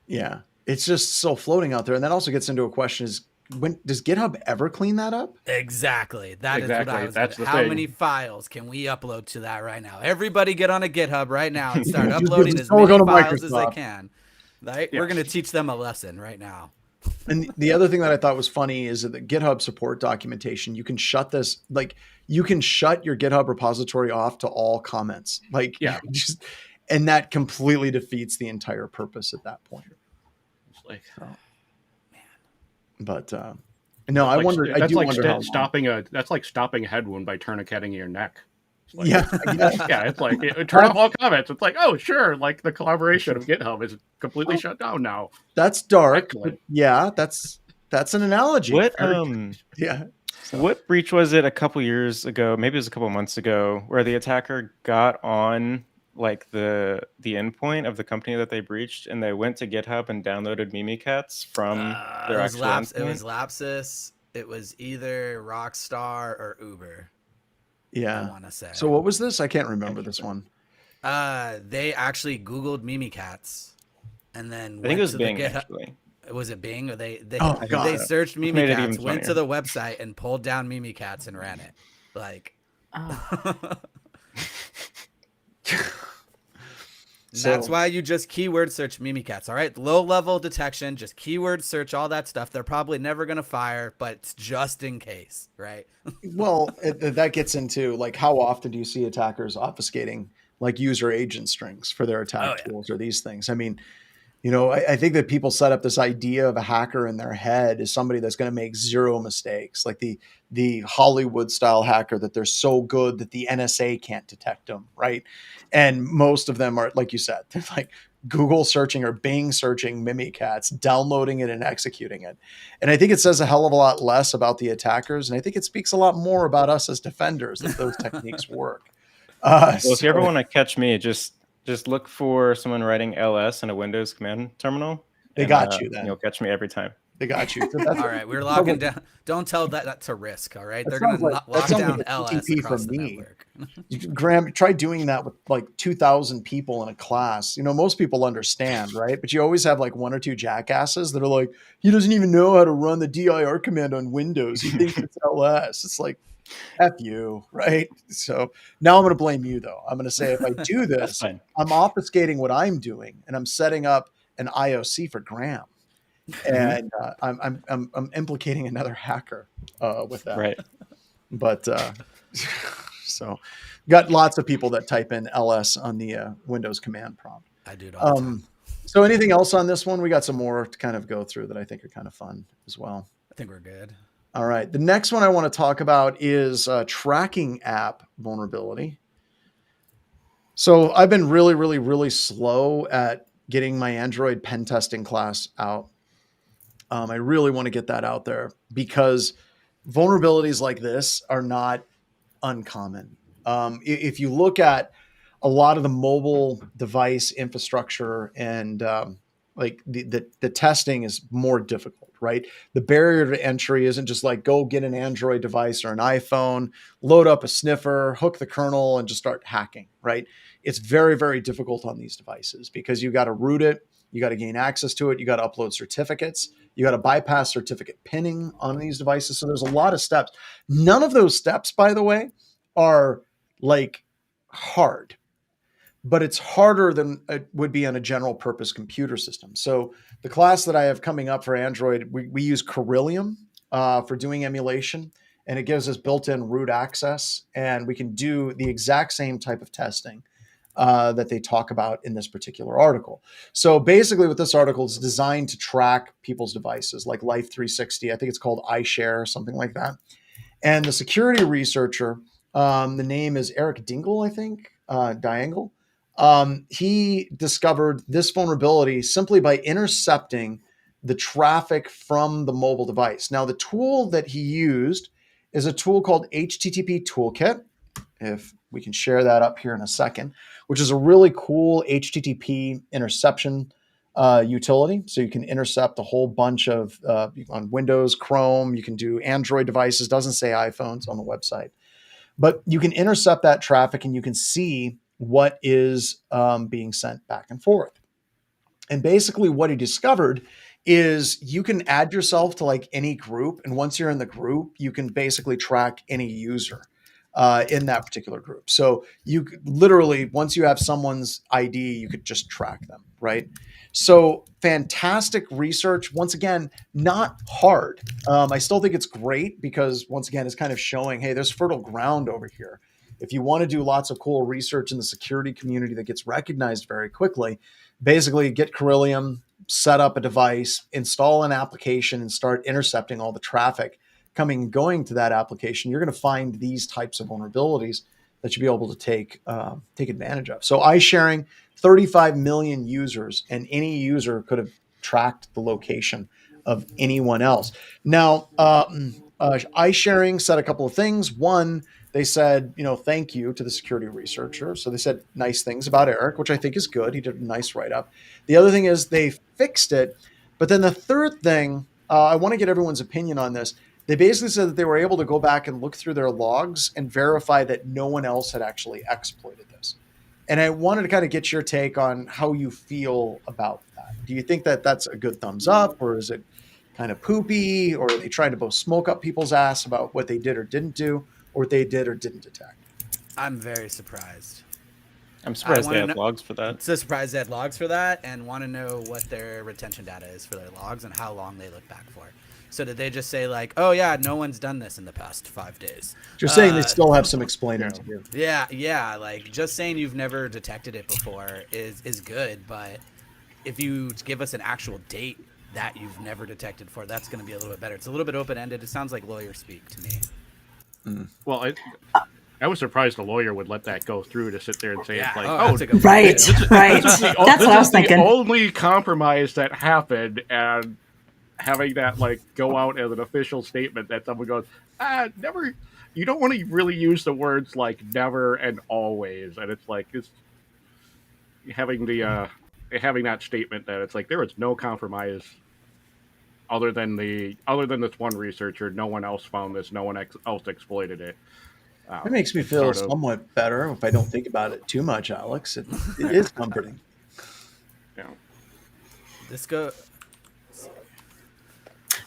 [SPEAKER 1] Yeah, it's just still floating out there, and that also gets into a question: is when does GitHub ever clean that up?
[SPEAKER 4] Exactly. That's what I was. That's how many files can we upload to that right now? Everybody get on a GitHub right now and start uploading as many files as they can. Right? Yeah. We're going to teach them a lesson right now.
[SPEAKER 1] And the other thing that I thought was funny is that the GitHub support documentation, you can shut this, like you can shut your GitHub repository off to all comments. Like, and that completely defeats the entire purpose at that point.
[SPEAKER 3] It's like,
[SPEAKER 1] but no, I wonder.
[SPEAKER 3] That's
[SPEAKER 1] I
[SPEAKER 3] like
[SPEAKER 1] wonder how
[SPEAKER 3] that's like stopping a head wound by tourniqueting your neck.
[SPEAKER 1] Like, yeah,
[SPEAKER 3] it's like turn off all comments. It's like, oh sure, like the collaboration of GitHub is completely shut down now.
[SPEAKER 1] That's dark. But yeah, that's an analogy.
[SPEAKER 5] What what breach was it a couple years ago? Maybe it was a couple months ago, where the attacker got on like the endpoint of the company that they breached, and they went to GitHub and downloaded Mimikatz from their actual endpoint?
[SPEAKER 4] It was Lapsus. It was either Rockstar or Uber.
[SPEAKER 1] Yeah.
[SPEAKER 4] I want to say.
[SPEAKER 1] So what was this? I can't remember this one.
[SPEAKER 4] They actually Googled Mimikatz, and then
[SPEAKER 5] I think it was Bing. Actually,
[SPEAKER 4] was it Bing? Or they searched Mimikatz, went to the website, and pulled down Mimikatz and ran it. Like.
[SPEAKER 1] So
[SPEAKER 4] that's why you just keyword search Mimikatz, all right? Low level detection, just keyword search, all that stuff. They're probably never going to fire, but it's just in case, right?
[SPEAKER 1] Well, that gets into like how often do you see attackers obfuscating like user agent strings for their attack tools or these things? I mean, I think that people set up this idea of a hacker in their head as somebody that's going to make zero mistakes, like the Hollywood style hacker that they're so good that the NSA can't detect them, right? And most of them are, like you said, they're like Google searching or Bing searching Mimikatz, downloading it and executing it. And I think it says a hell of a lot less about the attackers, and I think it speaks a lot more about us as defenders that those techniques work.
[SPEAKER 5] Well, if you ever want to catch me, just look for someone writing ls in a Windows command terminal.
[SPEAKER 1] They got you then.
[SPEAKER 5] You'll catch me every time.
[SPEAKER 1] They got you. So
[SPEAKER 4] all right, we're locking down. Don't tell that to Risk. All right, they're going to lock down LS across the network.
[SPEAKER 1] Graham, try doing that with like 2,000 people in a class. Most people understand, right? But you always have like one or two jackasses that are like, he doesn't even know how to run the dir command on Windows. He thinks it's ls. It's like, F you, right? So now I'm going to blame you, though. I'm going to say if I do this, I'm obfuscating what I'm doing, and I'm setting up an IOC for Graham. And I'm implicating another hacker with that.
[SPEAKER 5] Right.
[SPEAKER 1] But so got lots of people that type in ls on the Windows command prompt.
[SPEAKER 4] I do it all the time.
[SPEAKER 1] So anything else on this one? We got some more to kind of go through that I think are kind of fun as well.
[SPEAKER 4] I think we're good.
[SPEAKER 1] All right. The next one I want to talk about is tracking app vulnerability. So I've been really, really, really slow at getting my Android pen testing class out. I really want to get that out there because vulnerabilities like this are not uncommon. If you look at a lot of the mobile device infrastructure and like the testing is more difficult, right? The barrier to entry isn't just like go get an Android device or an iPhone, load up a sniffer, hook the kernel, and just start hacking, right? It's very, very difficult on these devices because you got to root it, you got to gain access to it, you got to upload certificates, you got to bypass certificate pinning on these devices. So there's a lot of steps. None of those steps, by the way, are like hard, but it's harder than it would be on a general purpose computer system. So the class that I have coming up for Android, we use Corellium for doing emulation, and it gives us built-in root access, and we can do the exact same type of testing that they talk about in this particular article. So basically what this article is designed to track people's devices like Life 360. I think it's called iShare or something like that. And the security researcher, the name is Eric Dingle, I think, Diangle. He discovered this vulnerability simply by intercepting the traffic from the mobile device. Now, the tool that he used is a tool called HTTP Toolkit. If we can share that up here in a second, which is a really cool HTTP interception utility. So you can intercept a whole bunch of on Windows, Chrome. You can do Android devices. Doesn't say iPhones on the website, but you can intercept that traffic and you can see what is being sent back and forth. And basically what he discovered is you can add yourself to like any group. And once you're in the group, you can basically track any user in that particular group. So you literally, once you have someone's ID, you could just track them, right? So fantastic research. Once again, not hard. I still think it's great because once again, it's kind of showing, hey, there's fertile ground over here. If you want to do lots of cool research in the security community that gets recognized very quickly, basically get Corellium, set up a device, install an application, and start intercepting all the traffic coming and going to that application. You're going to find these types of vulnerabilities that you'll be able to take advantage of. So iSharing, 35 million users, and any user could have tracked the location of anyone else. Now, iSharing said a couple of things. One, they said, thank you to the security researcher. So they said nice things about Eric, which I think is good. He did a nice write-up. The other thing is they fixed it. But then the third thing, I want to get everyone's opinion on this. They basically said that they were able to go back and look through their logs and verify that no one else had actually exploited this. And I wanted to kind of get your take on how you feel about that. Do you think that that's a good thumbs up, or is it kind of poopy, or are they trying to both smoke up people's ass about what they did or didn't do, or what they did or didn't detect?
[SPEAKER 4] I'm very surprised.
[SPEAKER 5] I'm surprised they have logs for that.
[SPEAKER 4] I'm so surprised they had logs for that, and want to know what their retention data is for their logs and how long they look back for. So did they just say like, oh yeah, no one's done this in the past 5 days?
[SPEAKER 1] You're saying they still have some explaining to do.
[SPEAKER 4] Yeah. Like just saying you've never detected it before is good, but if you give us an actual date that you've never detected for, that's going to be a little bit better. It's a little bit open-ended. It sounds like lawyer speak to me.
[SPEAKER 3] Well, I was surprised a lawyer would let that go through to sit there and say it's like,
[SPEAKER 2] right. That's what I was thinking.
[SPEAKER 3] The only compromise that happened, and having that like go out as an official statement that someone goes, never. You don't want to really use the words like never and always, and it's like it's having that statement that it's like there is no compromise other than this one researcher. No one else found this. No one else exploited it.
[SPEAKER 1] It makes me feel somewhat better if I don't think about it too much, Alex. It is comforting.
[SPEAKER 3] Yeah.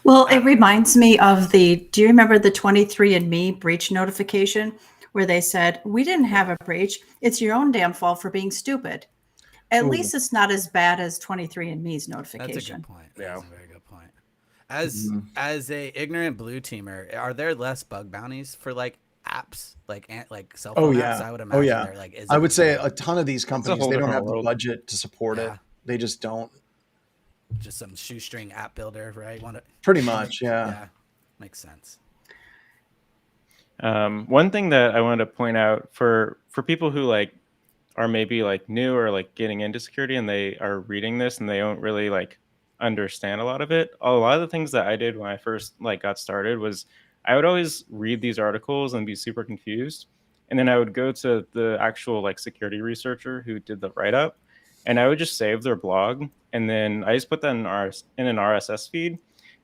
[SPEAKER 2] Well, it reminds me of do you remember the 23andMe breach notification where they said, we didn't have a breach. It's your own damn fault for being stupid. At least it's not as bad as 23andMe's notification.
[SPEAKER 4] That's a good point. Yeah. That's a very good point. As a ignorant blue teamer, are there less bug bounties for like apps, like cell phone apps? I would imagine
[SPEAKER 1] I would say a ton of these companies, they don't have the budget to support it. They just don't.
[SPEAKER 4] Just some shoestring app builder, right?
[SPEAKER 1] Pretty much, yeah.
[SPEAKER 4] Yeah, makes sense.
[SPEAKER 5] One thing that I wanted to point out for people who like are maybe like new or like getting into security and they are reading this and they don't really like understand a lot of it. A lot of the things that I did when I first like got started was I would always read these articles and be super confused. And then I would go to the actual like security researcher who did the write-up, and I would just save their blog. And then I just put that in an RSS feed.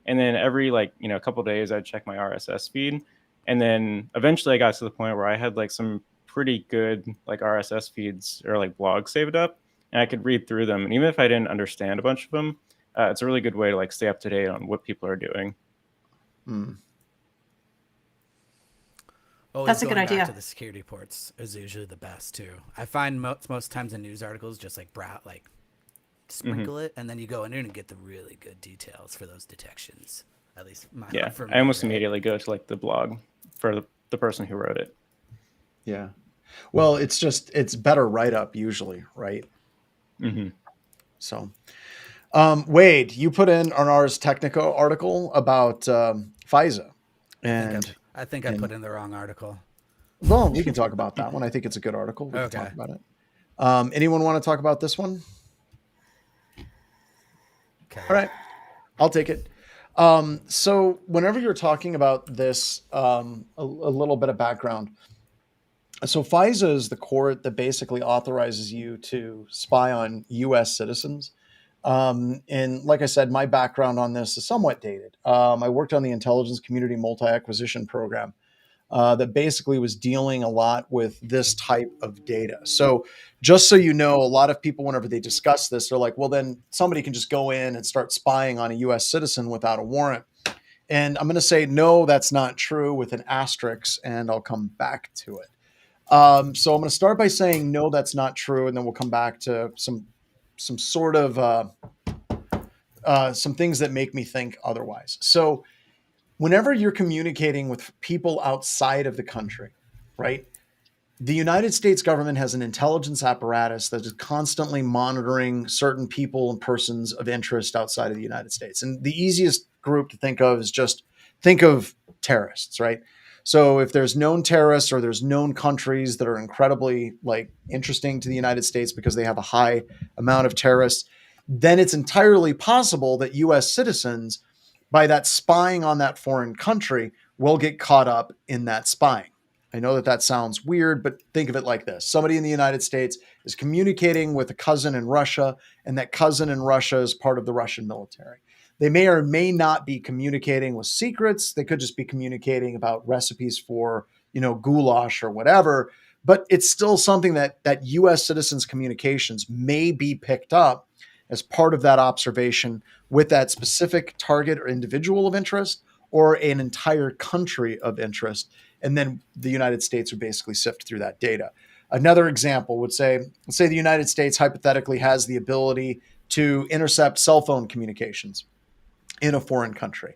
[SPEAKER 5] And then every couple of days I'd check my RSS feed. And then eventually I got to the point where I had like some pretty good like RSS feeds or like blogs saved up, and I could read through them. And even if I didn't understand a bunch of them, it's a really good way to like stay up to date on what people are doing.
[SPEAKER 2] That's a good idea.
[SPEAKER 4] Back to the security reports is usually the best too. I find most times in news articles just like sprinkle it, and then you go in there and get the really good details for those detections. At least for me,
[SPEAKER 5] I almost immediately go to like the blog for the person who wrote it.
[SPEAKER 1] Yeah. Well, it's better write-up usually, right?
[SPEAKER 5] Mm-hmm.
[SPEAKER 1] So, Wade, you put in an Ars Technica article about FISA. And
[SPEAKER 4] I think I put in the wrong article.
[SPEAKER 1] Well, we can talk about that one. I think it's a good article. We can talk about it. Anyone want to talk about this one?
[SPEAKER 4] Okay.
[SPEAKER 1] All right. I'll take it. So whenever you're talking about this, a little bit of background. So FISA is the court that basically authorizes you to spy on U.S. citizens. And like I said, my background on this is somewhat dated. I worked on the intelligence community multi-acquisition program that basically was dealing a lot with this type of data. So just so you know, a lot of people, whenever they discuss this, they're like, well, then somebody can just go in and start spying on a U.S. citizen without a warrant. And I'm going to say, no, that's not true with an asterisk, and I'll come back to it. So I'm going to start by saying, no, that's not true. And then we'll come back to some sort of some things that make me think otherwise. So whenever you're communicating with people outside of the country, right? The United States government has an intelligence apparatus that is constantly monitoring certain people and persons of interest outside of the United States. And the easiest group to think of is just think of terrorists, right? So if there's known terrorists or there's known countries that are incredibly interesting to the United States because they have a high amount of terrorists, then it's entirely possible that U.S. citizens, by that spying on that foreign country, will get caught up in that spying. I know that sounds weird, but think of it like this. Somebody in the United States is communicating with a cousin in Russia, and that cousin in Russia is part of the Russian military. They may or may not be communicating with secrets. They could just be communicating about recipes for, goulash or whatever, but it's still something that U.S. citizens' communications may be picked up as part of that observation with that specific target or individual of interest or an entire country of interest. And then the United States would basically sift through that data. Another example would say, let's say the United States hypothetically has the ability to intercept cell phone communications in a foreign country,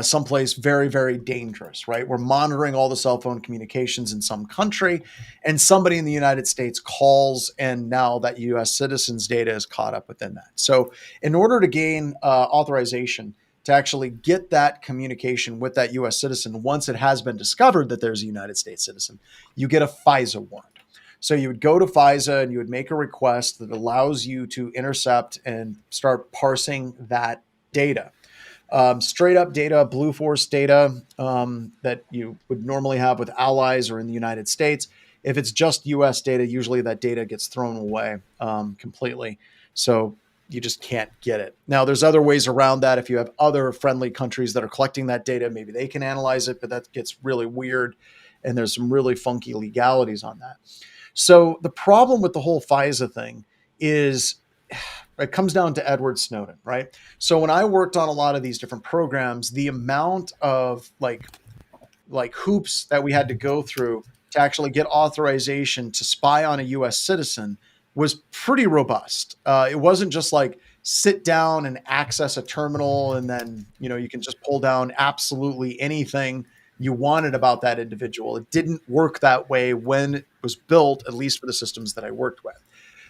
[SPEAKER 1] someplace very, very dangerous, right? We're monitoring all the cell phone communications in some country, and somebody in the United States calls, and now that US citizens' data is caught up within that. So, in order to gain authorization to actually get that communication with that US citizen, once it has been discovered that there's a United States citizen, you get a FISA warrant. So you would go to FISA and you would make a request that allows you to intercept and start parsing that data. Straight up data, Blue Force data that you would normally have with allies or in the United States. If it's just US data, usually that data gets thrown away completely. So you just can't get it. Now, there's other ways around that. If you have other friendly countries that are collecting that data, maybe they can analyze it, but that gets really weird. And there's some really funky legalities on that. So the problem with the whole FISA thing is it comes down to Edward Snowden, right? So when I worked on a lot of these different programs, the amount of like hoops that we had to go through to actually get authorization to spy on a US citizen was pretty robust. It wasn't just like sit down and access a terminal and then, you can just pull down absolutely anything you wanted about that individual. It didn't work that way when it was built, at least for the systems that I worked with.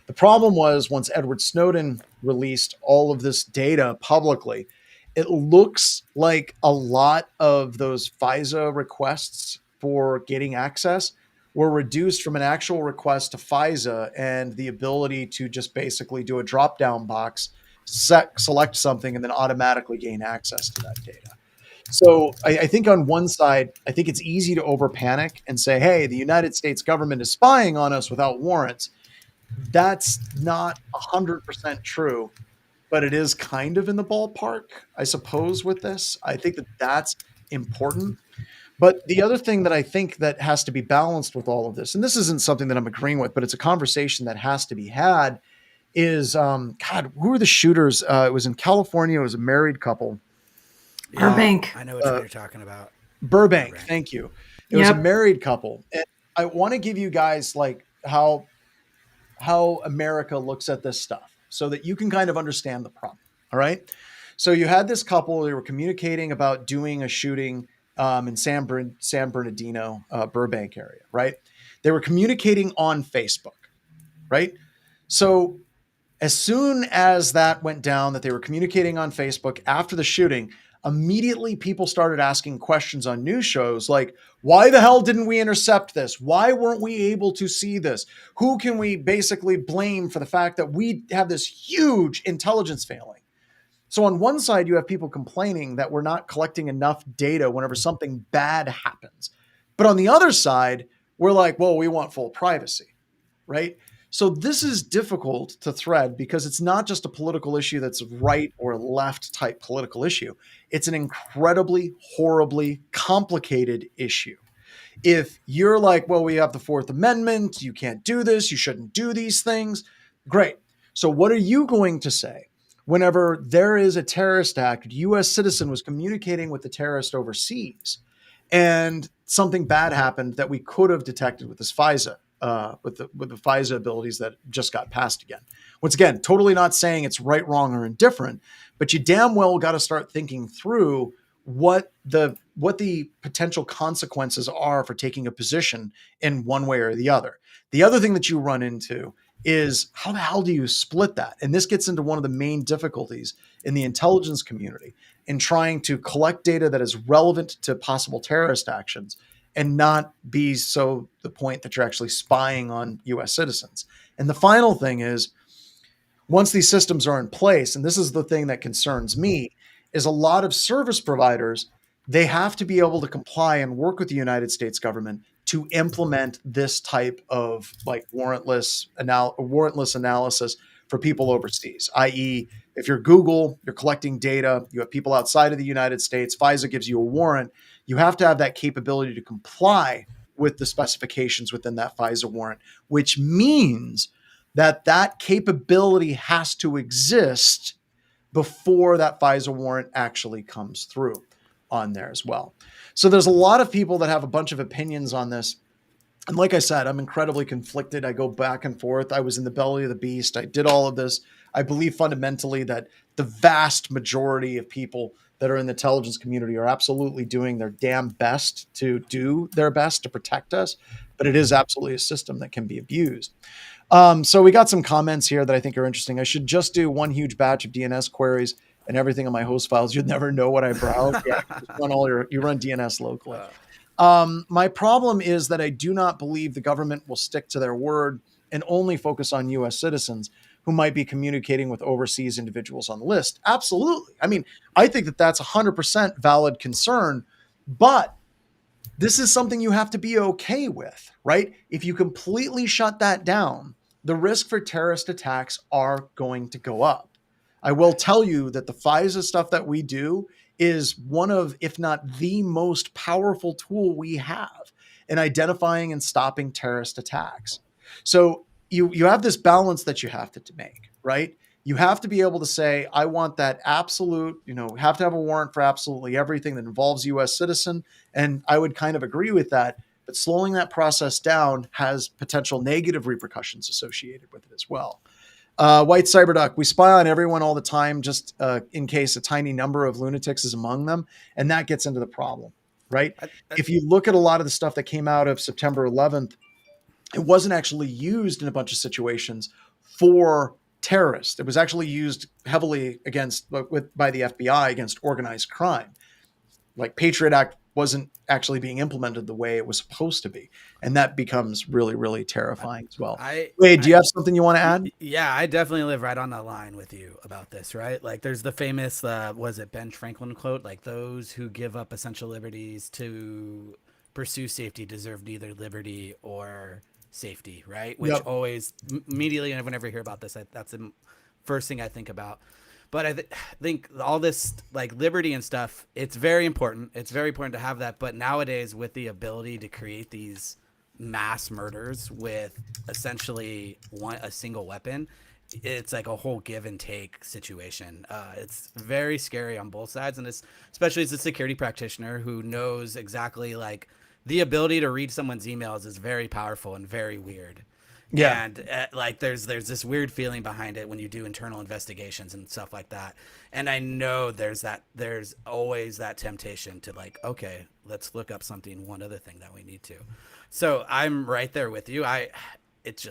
[SPEAKER 1] The problem was once Edward Snowden released all of this data publicly, it looks like a lot of those FISA requests for getting access were reduced from an actual request to FISA and the ability to just basically do a drop-down box, select something, and then automatically gain access to that data. So I think on one side, I think it's easy to over-panic and say, hey, the United States government is spying on us without warrants. That's not 100% true, but it is kind of in the ballpark, I suppose, with this. I think that that's important. But the other thing that I think that has to be balanced with all of this, and this isn't something that I'm agreeing with, but it's a conversation that has to be had, is, God, who were the shooters? It was in California. It was a married couple.
[SPEAKER 2] Burbank.
[SPEAKER 4] I know which one you're talking about.
[SPEAKER 1] Burbank. Thank you. It was a
[SPEAKER 2] Yep.
[SPEAKER 1] married couple. And I want to give you guys like how America looks at this stuff so that you can kind of understand the problem. All right. So you had this couple, they were communicating about doing a shooting in San Bernardino, Burbank area, right? They were communicating on Facebook, right? So as soon as that went down, that they were communicating on Facebook after the shooting, immediately people started asking questions on news shows like, why the hell didn't we intercept this? Why weren't we able to see this? Who can we basically blame for the fact that we have this huge intelligence failing? So on one side, you have people complaining that we're not collecting enough data whenever something bad happens. But on the other side, we're like, well, we want full privacy, right? So this is difficult to thread because it's not just a political issue that's right or left type political issue. It's an incredibly, horribly complicated issue. If you're like, well, we have the Fourth Amendment, you can't do this, you shouldn't do these things, great. So what are you going to say whenever there is a terrorist act, a US citizen was communicating with the terrorist overseas and something bad happened that we could have detected with this FISA? With the FISA abilities that just got passed again. Once again, totally not saying it's right, wrong, or indifferent, but you damn well got to start thinking through what the potential consequences are for taking a position in one way or the other. The other thing that you run into is how the hell do you split that? And this gets into one of the main difficulties in the intelligence community in trying to collect data that is relevant to possible terrorist actions and not be so the point that you're actually spying on US citizens. And the final thing is, once these systems are in place, and this is the thing that concerns me, is a lot of service providers, they have to be able to comply and work with the United States government to implement this type of like warrantless analysis for people overseas, i.e., if you're Google, you're collecting data, you have people outside of the United States, FISA gives you a warrant, you have to have that capability to comply with the specifications within that FISA warrant, which means that that capability has to exist before that FISA warrant actually comes through on there as well. So there's a lot of people that have a bunch of opinions on this. And like I said, I'm incredibly conflicted. I go back and forth. I was in the belly of the beast. I did all of this. I believe fundamentally that the vast majority of people that are in the intelligence community are absolutely doing their damn best to do their best to protect us. But it is absolutely a system that can be abused. So we got some comments here that I think are interesting. I should just do one huge batch of DNS queries and everything on my host files. You'd never know what I browse. Yeah, just run you run DNS locally. My problem is that I do not believe the government will stick to their word and only focus on U.S. citizens who might be communicating with overseas individuals on the list. Absolutely. I mean, I think that that's 100% valid concern, but this is something you have to be okay with, right? If you completely shut that down, the risk for terrorist attacks are going to go up. I will tell you that the FISA stuff that we do is one of, if not the most powerful tool we have in identifying and stopping terrorist attacks. So you have this balance that you have to make, right? You have to be able to say, I want that absolute, have to have a warrant for absolutely everything that involves US citizen. And I would kind of agree with that. But slowing that process down has potential negative repercussions associated with it as well. White Cyberduck, we spy on everyone all the time, just in case a tiny number of lunatics is among them. And that gets into the problem, right? If you look at a lot of the stuff that came out of September 11th, it wasn't actually used in a bunch of situations for terrorists. It was actually used heavily by the FBI against organized crime. Like Patriot Act wasn't actually being implemented the way it was supposed to be. And that becomes really, really terrifying as well. Wade, do you have something you want to add?
[SPEAKER 4] Yeah, I definitely live right on the line with you about this, right? Like there's the famous, was it Ben Franklin quote? Like those who give up essential liberties to pursue safety deserve neither liberty or safety, right? Which always immediately, whenever I hear about this, that's the first thing I think about. But I think all this like liberty and stuff, it's very important. It's very important to have that. But nowadays, with the ability to create these mass murders with essentially a single weapon, it's like a whole give and take situation. It's very scary on both sides, and especially as a security practitioner who knows exactly like the ability to read someone's emails is very powerful and very weird. Yeah. And like there's this weird feeling behind it when you do internal investigations and stuff like that. And I know there's always that temptation to like, okay, let's look up one other thing that we need to. So I'm right there with you. It's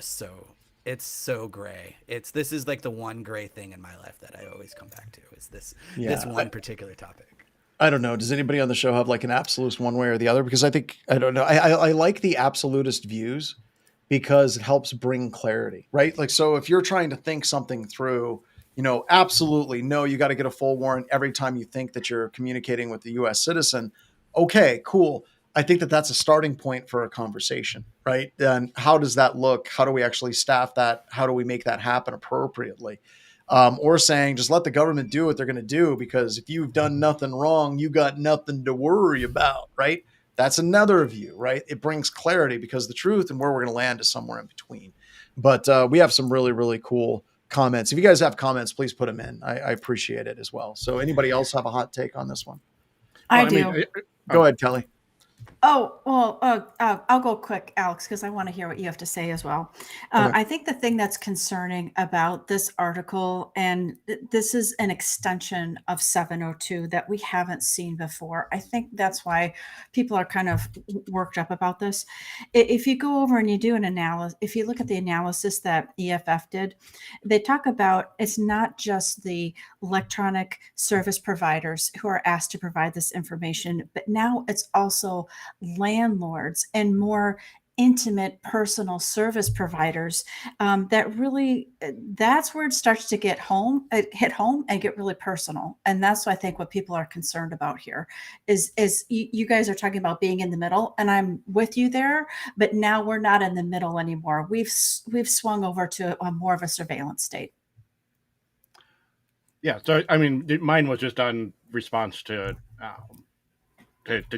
[SPEAKER 4] so gray. This is like the one gray thing in my life that I always come back to is this one particular topic.
[SPEAKER 1] I don't know. Does anybody on the show have like an absolute one way or the other? Because I don't know. I like the absolutist views because it helps bring clarity, right? Like, so if you're trying to think something through, absolutely no, you got to get a full warrant every time you think that you're communicating with the US citizen. Okay, cool. I think that that's a starting point for a conversation, right? Then how does that look? How do we actually staff that? How do we make that happen appropriately? Or saying, just let the government do what they're going to do, because if you've done nothing wrong, you got nothing to worry about, right? That's another view, right? It brings clarity because the truth and where we're going to land is somewhere in between. But we have some really, really cool comments. If you guys have comments, please put them in. I appreciate it as well. So anybody else have a hot take on this one?
[SPEAKER 2] I do.
[SPEAKER 1] Go ahead, Kelly.
[SPEAKER 2] Oh, well, I'll go quick, Alex, because I want to hear what you have to say as well.
[SPEAKER 1] Okay.
[SPEAKER 2] I think the thing that's concerning about this article, and this is an extension of 702 that we haven't seen before. I think that's why people are kind of worked up about this. If you go over and you do an analysis, if you look at the analysis that EFF did, they talk about it's not just the electronic service providers who are asked to provide this information, but now it's also landlords and more intimate personal service providers that really that's where it starts to hit home and get really personal. And that's I think what people are concerned about here is you guys are talking about being in the middle, and I'm with you there, but now we're not in the middle anymore. We've swung over to a more of a surveillance state.
[SPEAKER 3] Yeah, so I mean, mine was just on response to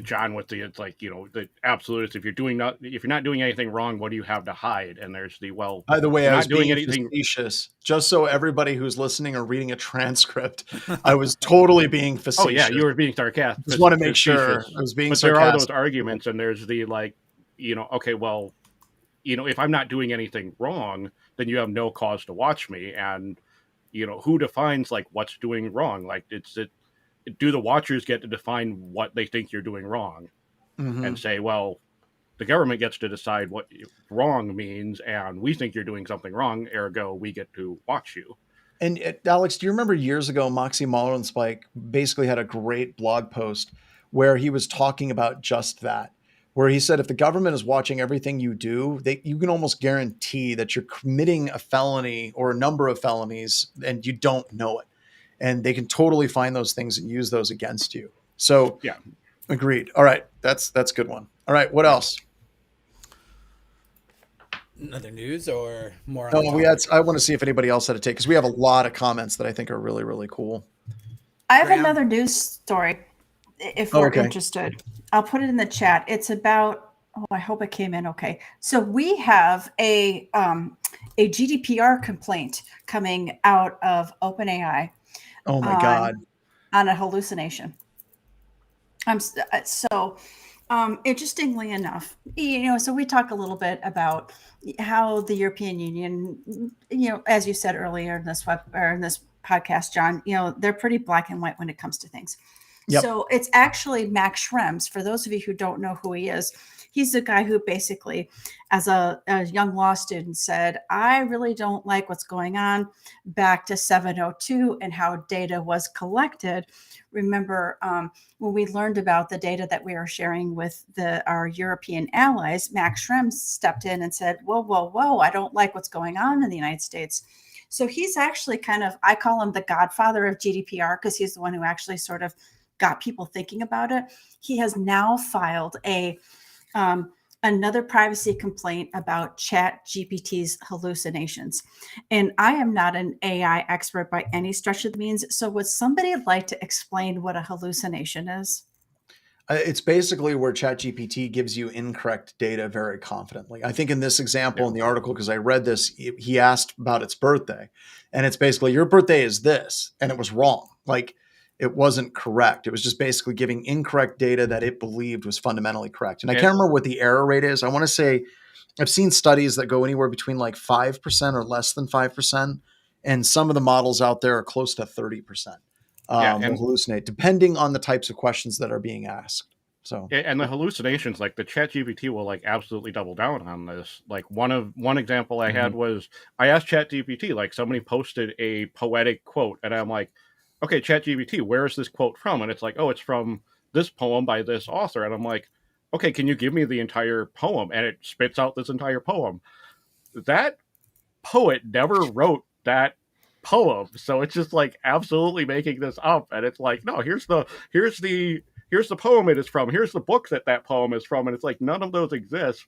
[SPEAKER 3] John with it's like, the absolutist. If you're not doing anything wrong, what do you have to hide? And there's
[SPEAKER 1] By the way, I was
[SPEAKER 3] doing
[SPEAKER 1] being
[SPEAKER 3] anything
[SPEAKER 1] facetious, just so everybody who's listening or reading a transcript, I was totally being facetious.
[SPEAKER 3] Oh yeah, you were being sarcastic.
[SPEAKER 1] Just want to make sure I was being
[SPEAKER 3] but
[SPEAKER 1] sarcastic.
[SPEAKER 3] there are those arguments, and there's the okay, well, if I'm not doing anything wrong, then you have no cause to watch me. And, who defines like what's doing wrong? Like, do the watchers get to define what they think you're doing wrong and say, well, the government gets to decide what wrong means, and we think you're doing something wrong, ergo we get to watch you.
[SPEAKER 1] And Alex, do you remember years ago, Moxie Marlinspike basically had a great blog post where he was talking about just that, where he said if the government is watching everything you do, you can almost guarantee that you're committing a felony or a number of felonies and you don't know it. And they can totally find those things and use those against you. So
[SPEAKER 3] Yeah.
[SPEAKER 1] Agreed. All right. That's a good one. All right. What else?
[SPEAKER 4] Another news or more?
[SPEAKER 1] No, I want to see if anybody else had a take because we have a lot of comments that I think are really, really cool.
[SPEAKER 2] I have
[SPEAKER 4] Graham?
[SPEAKER 2] another news story if we're interested. I'll put it in the chat. It's about, I hope it came in okay. So we have a GDPR complaint coming out of OpenAI.
[SPEAKER 1] Oh my God.
[SPEAKER 2] On a hallucination. Interestingly enough, so we talk a little bit about how the European Union, as you said earlier in this podcast, John, they're pretty black and white when it comes to things. Yep. So it's actually Max Schrems. For those of you who don't know who he is, he's the guy who basically, as a young law student, said, I really don't like what's going on back to 702 and how data was collected. Remember, when we learned about the data that we are sharing with our European allies, Max Schrems stepped in and said, whoa, I don't like what's going on in the United States. So he's actually I call him the godfather of GDPR because he's the one who actually sort of got people thinking about it. He has now filed another privacy complaint about ChatGPT's hallucinations. And I am not an AI expert by any stretch of the means. So would somebody like to explain what a hallucination is?
[SPEAKER 1] It's basically where ChatGPT gives you incorrect data very confidently. I think in this example in the article, because I read this, he asked about its birthday. And it's basically, your birthday is this. And it was wrong. Like, it wasn't correct. It was just basically giving incorrect data that it believed was fundamentally correct. And I can't remember what the error rate is. I want to say I've seen studies that go anywhere between like 5% or less than 5%. And some of the models out there are close to 30%. Will hallucinate depending on the types of questions that are being asked. So,
[SPEAKER 3] and the hallucinations, like the ChatGPT will like absolutely double down on this. Like one example I had was I asked ChatGPT, like somebody posted a poetic quote, and I'm like, okay, ChatGPT, where is this quote from? And it's like, oh, it's from this poem by this author. And I'm like, okay, can you give me the entire poem? And it spits out this entire poem. That poet never wrote that poem, so it's just like absolutely making this up. And it's like, no, here's the poem it is from, here's the book that poem is from, and it's like none of those exist.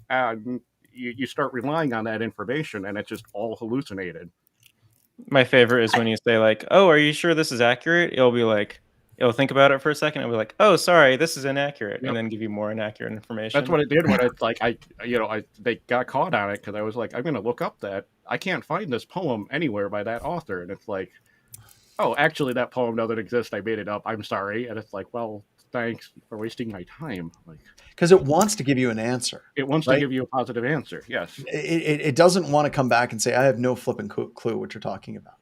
[SPEAKER 3] And you start relying on that information, and it's just all hallucinated.
[SPEAKER 5] My favorite is when you say like, oh, are you sure this is accurate? It'll think about it for a second and be like, oh, sorry, this is inaccurate. Yep. And then give you more inaccurate information.
[SPEAKER 3] That's what it did when it's like, they got caught on it because I was like, I'm going to look up that. I can't find this poem anywhere by that author. And it's like, oh, actually that poem doesn't exist. I made it up. I'm sorry. And it's like, well, thanks for wasting my time. Like,
[SPEAKER 1] because it wants to give you an answer.
[SPEAKER 3] It wants to give you a positive answer. Yes.
[SPEAKER 1] It doesn't want to come back and say, I have no flipping clue what you're talking about.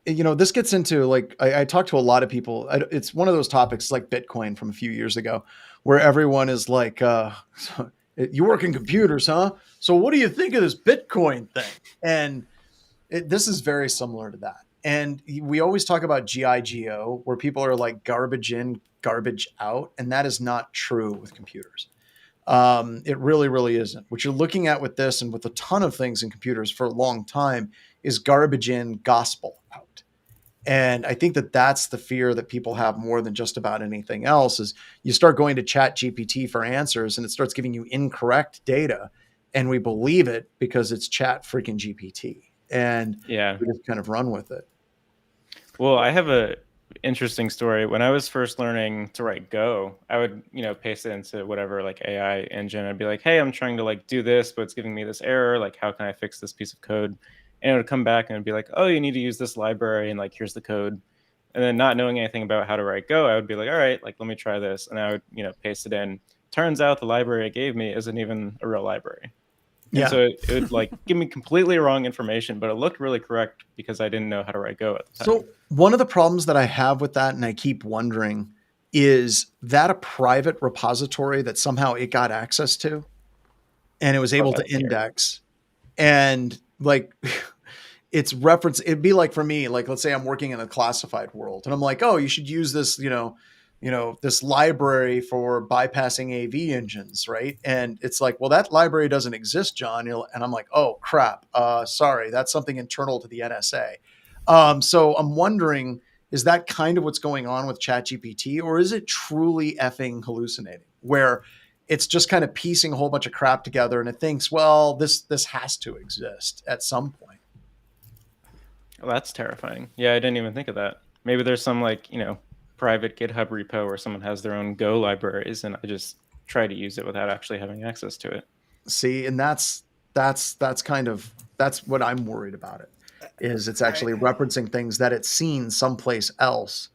[SPEAKER 1] This gets into like, I talk to a lot of people. It's one of those topics like Bitcoin from a few years ago, where everyone is like, you work in computers, huh? So what do you think of this Bitcoin thing? And this is very similar to that. And we always talk about GIGO, where people are like garbage in, garbage out. And that is not true with computers. It really, really isn't. What you're looking at with this and with a ton of things in computers for a long time is garbage in, gospel out. And I think that that's the fear that people have more than just about anything else is you start going to ChatGPT for answers and it starts giving you incorrect data. And we believe it because it's Chat freaking GPT. And we just kind of run with it.
[SPEAKER 5] Well, I have a interesting story. When I was first learning to write Go, I would, paste it into whatever like AI engine. I'd be like, hey, I'm trying to like do this, but it's giving me this error. Like, how can I fix this piece of code? And it would come back and it'd be like, oh, you need to use this library and like, here's the code. And then not knowing anything about how to write Go, I would be like, all right, like, let me try this. And I would, paste it in, turns out the library it gave me isn't even a real library. And
[SPEAKER 1] Yeah.
[SPEAKER 5] so it would like give me completely wrong information, but it looked really correct because I didn't know how to write Go at the time.
[SPEAKER 1] So one of the problems that I have with that, and I keep wondering, is that a private repository that somehow it got access to and it was able to
[SPEAKER 5] that's scary.
[SPEAKER 1] index, and like it's reference, it'd be like for me, like let's say I'm working in a classified world and I'm like, oh, you should use this, this library for bypassing AV engines, right? And it's like, well, that library doesn't exist, John. And I'm like, oh crap, sorry, that's something internal to the NSA. So I'm wondering, is that kind of what's going on with ChatGPT, or is it truly effing hallucinating, where it's just kind of piecing a whole bunch of crap together and it thinks, well, this has to exist at some point.
[SPEAKER 5] Well, that's terrifying. Yeah, I didn't even think of that. Maybe there's some like, private GitHub repo where someone has their own Go libraries and I just try to use it without actually having access to it.
[SPEAKER 1] See, and that's what I'm worried about it, is it's actually referencing things that it's seen someplace else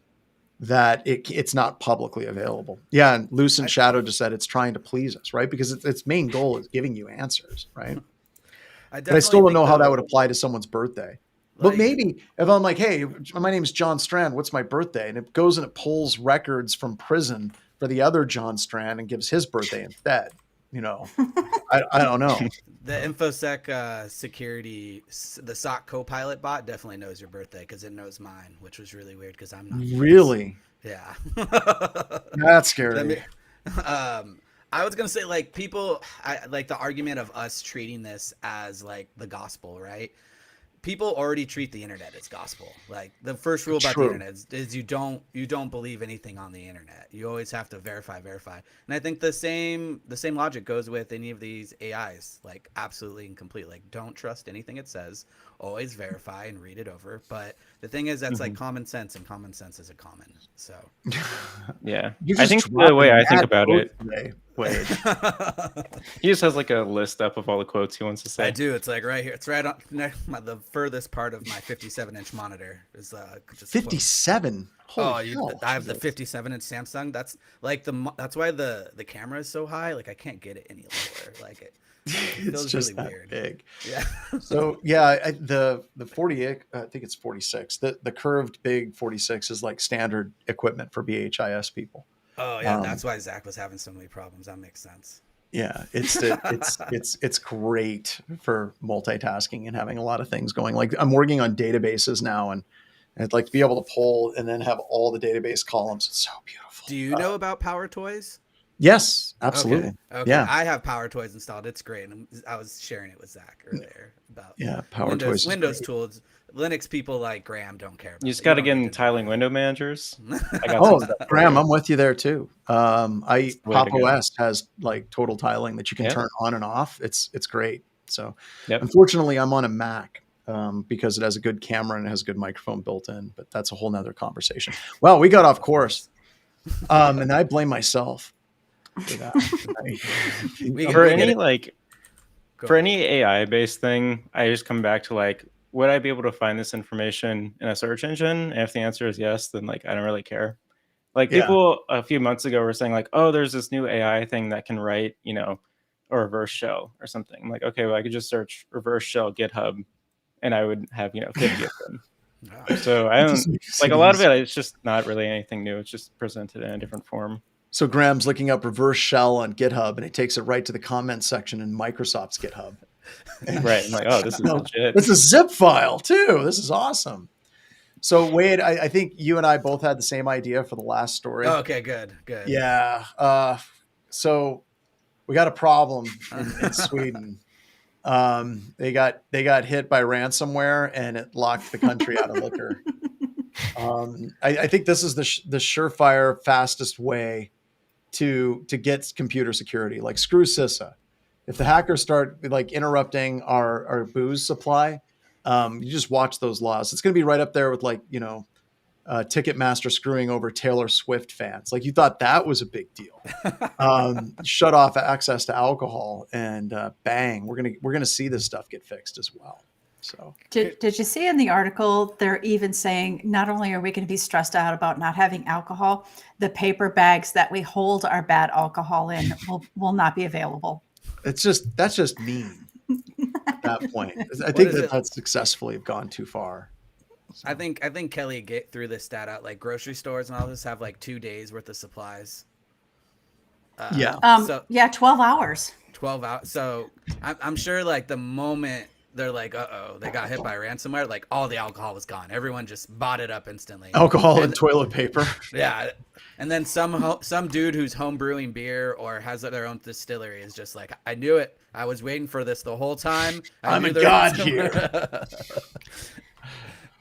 [SPEAKER 1] that it's not publicly available. Yeah, and Lucent Shadow just said it's trying to please us, right? Because its main goal is giving you answers, right? But I still don't know how that would apply to someone's birthday. But maybe if I'm like, hey, my name is John Strand, what's my birthday? And it goes and it pulls records from prison for the other John Strand and gives his birthday instead. I don't know.
[SPEAKER 4] The infosec security, the SOC Copilot bot definitely knows your birthday because it knows mine, which was really weird because I'm not.
[SPEAKER 1] Really?
[SPEAKER 4] Yeah.
[SPEAKER 1] That's scary.
[SPEAKER 4] I was gonna say, like, people, like the argument of us treating this as like the gospel, right? People already treat the internet as gospel. Like the first rule about the internet is you don't believe anything on the internet. You always have to verify. And I think the same logic goes with any of these AIs, like absolutely and complete. Like don't trust anything it says. Always verify and read it over. But the thing is, that's like common sense, and common sense is a common. So
[SPEAKER 5] yeah, I think the way I think about it. Wait. He just has like a list up of all the quotes he wants to say.
[SPEAKER 4] I do. It's like right here. It's right on the furthest part of my 57-inch monitor is just
[SPEAKER 1] 57.
[SPEAKER 4] I have the 57-inch Samsung. That's like that's why the camera is so high. Like I can't get it any lower. Like it
[SPEAKER 1] it's just really weird. Big.
[SPEAKER 4] Yeah.
[SPEAKER 1] So yeah, the 48. I think it's 46. The curved big 46 is like standard equipment for BHIS people.
[SPEAKER 4] Oh yeah, that's why Zach was having so many problems. That makes sense.
[SPEAKER 1] Yeah, it's great for multitasking and having a lot of things going. Like I'm working on databases now, and I'd like to be able to pull and then have all the database columns. It's so beautiful.
[SPEAKER 4] Do you know about Power Toys?
[SPEAKER 1] Yes, absolutely.
[SPEAKER 4] Okay.
[SPEAKER 1] Yeah,
[SPEAKER 4] I have Power Toys installed. It's great. And I was sharing it with Zach earlier about
[SPEAKER 1] Power Toys.
[SPEAKER 4] Windows tools. Linux people like Graham don't care about.
[SPEAKER 5] You just got to get in tiling window managers.
[SPEAKER 1] Graham, I'm with you there too. Pop OS has like total tiling that you can turn on and off. It's great. So unfortunately I'm on a Mac because it has a good camera and it has a good microphone built in, but that's a whole nother conversation. Well, we got off course. And I blame myself for that.
[SPEAKER 5] For any AI based thing, I just come back to like, would I be able to find this information in a search engine? And if the answer is yes, then like I don't really care. Like people a few months ago were saying like, oh, there's this new AI thing that can write, a reverse shell or something. I'm like, okay, well, I could just search reverse shell GitHub and I would have, 50 of them. So I don't like a lot of it. It's just not really anything new. It's just presented in a different form.
[SPEAKER 1] So Graham's looking up reverse shell on GitHub and it takes it right to the comment section in Microsoft's GitHub.
[SPEAKER 5] Right. I'm like, oh, this is legit.
[SPEAKER 1] This is a zip file too. This is awesome. So Wade, I think you and I both had the same idea for the last story.
[SPEAKER 4] Oh, okay, good.
[SPEAKER 1] Yeah. So we got a problem in Sweden. They got hit by ransomware and it locked the country out of liquor. I think this is the surefire, fastest way to get computer security. Like screw CISA. If the hackers start like interrupting our booze supply, you just watch those laws. It's going to be right up there with like, Ticketmaster screwing over Taylor Swift fans. Like you thought that was a big deal. Shut off access to alcohol and bang, we're going to see this stuff get fixed as well. So
[SPEAKER 2] Did you see in the article, they're even saying not only are we going to be stressed out about not having alcohol, the paper bags that we hold our bad alcohol in will not be available.
[SPEAKER 1] that's just mean at that point. I
[SPEAKER 4] What
[SPEAKER 1] think
[SPEAKER 4] is it?
[SPEAKER 1] that's successfully gone too far. So.
[SPEAKER 4] I think Kelly threw this stat out. Like grocery stores and all this have like 2 days worth of supplies.
[SPEAKER 1] Yeah.
[SPEAKER 4] So
[SPEAKER 2] 12 hours.
[SPEAKER 4] 12 hours. So I'm sure like the moment they're like, they got hit by ransomware, like all the alcohol was gone. Everyone just bought it up instantly.
[SPEAKER 1] Alcohol and toilet paper.
[SPEAKER 4] Yeah. And then some dude who's home brewing beer or has their own distillery is just like, I knew it. I was waiting for this the whole time.
[SPEAKER 1] I'm a god here.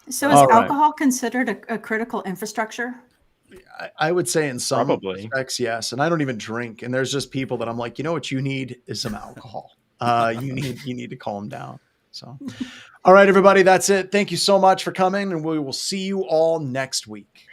[SPEAKER 2] So is alcohol considered a critical infrastructure?
[SPEAKER 1] I would say in some
[SPEAKER 5] Probably.
[SPEAKER 1] respects, yes. And I don't even drink. And there's just people that I'm like, you know what you need is some alcohol. You need to calm down. So, all right, everybody, that's it. Thank you so much for coming, and we will see you all next week.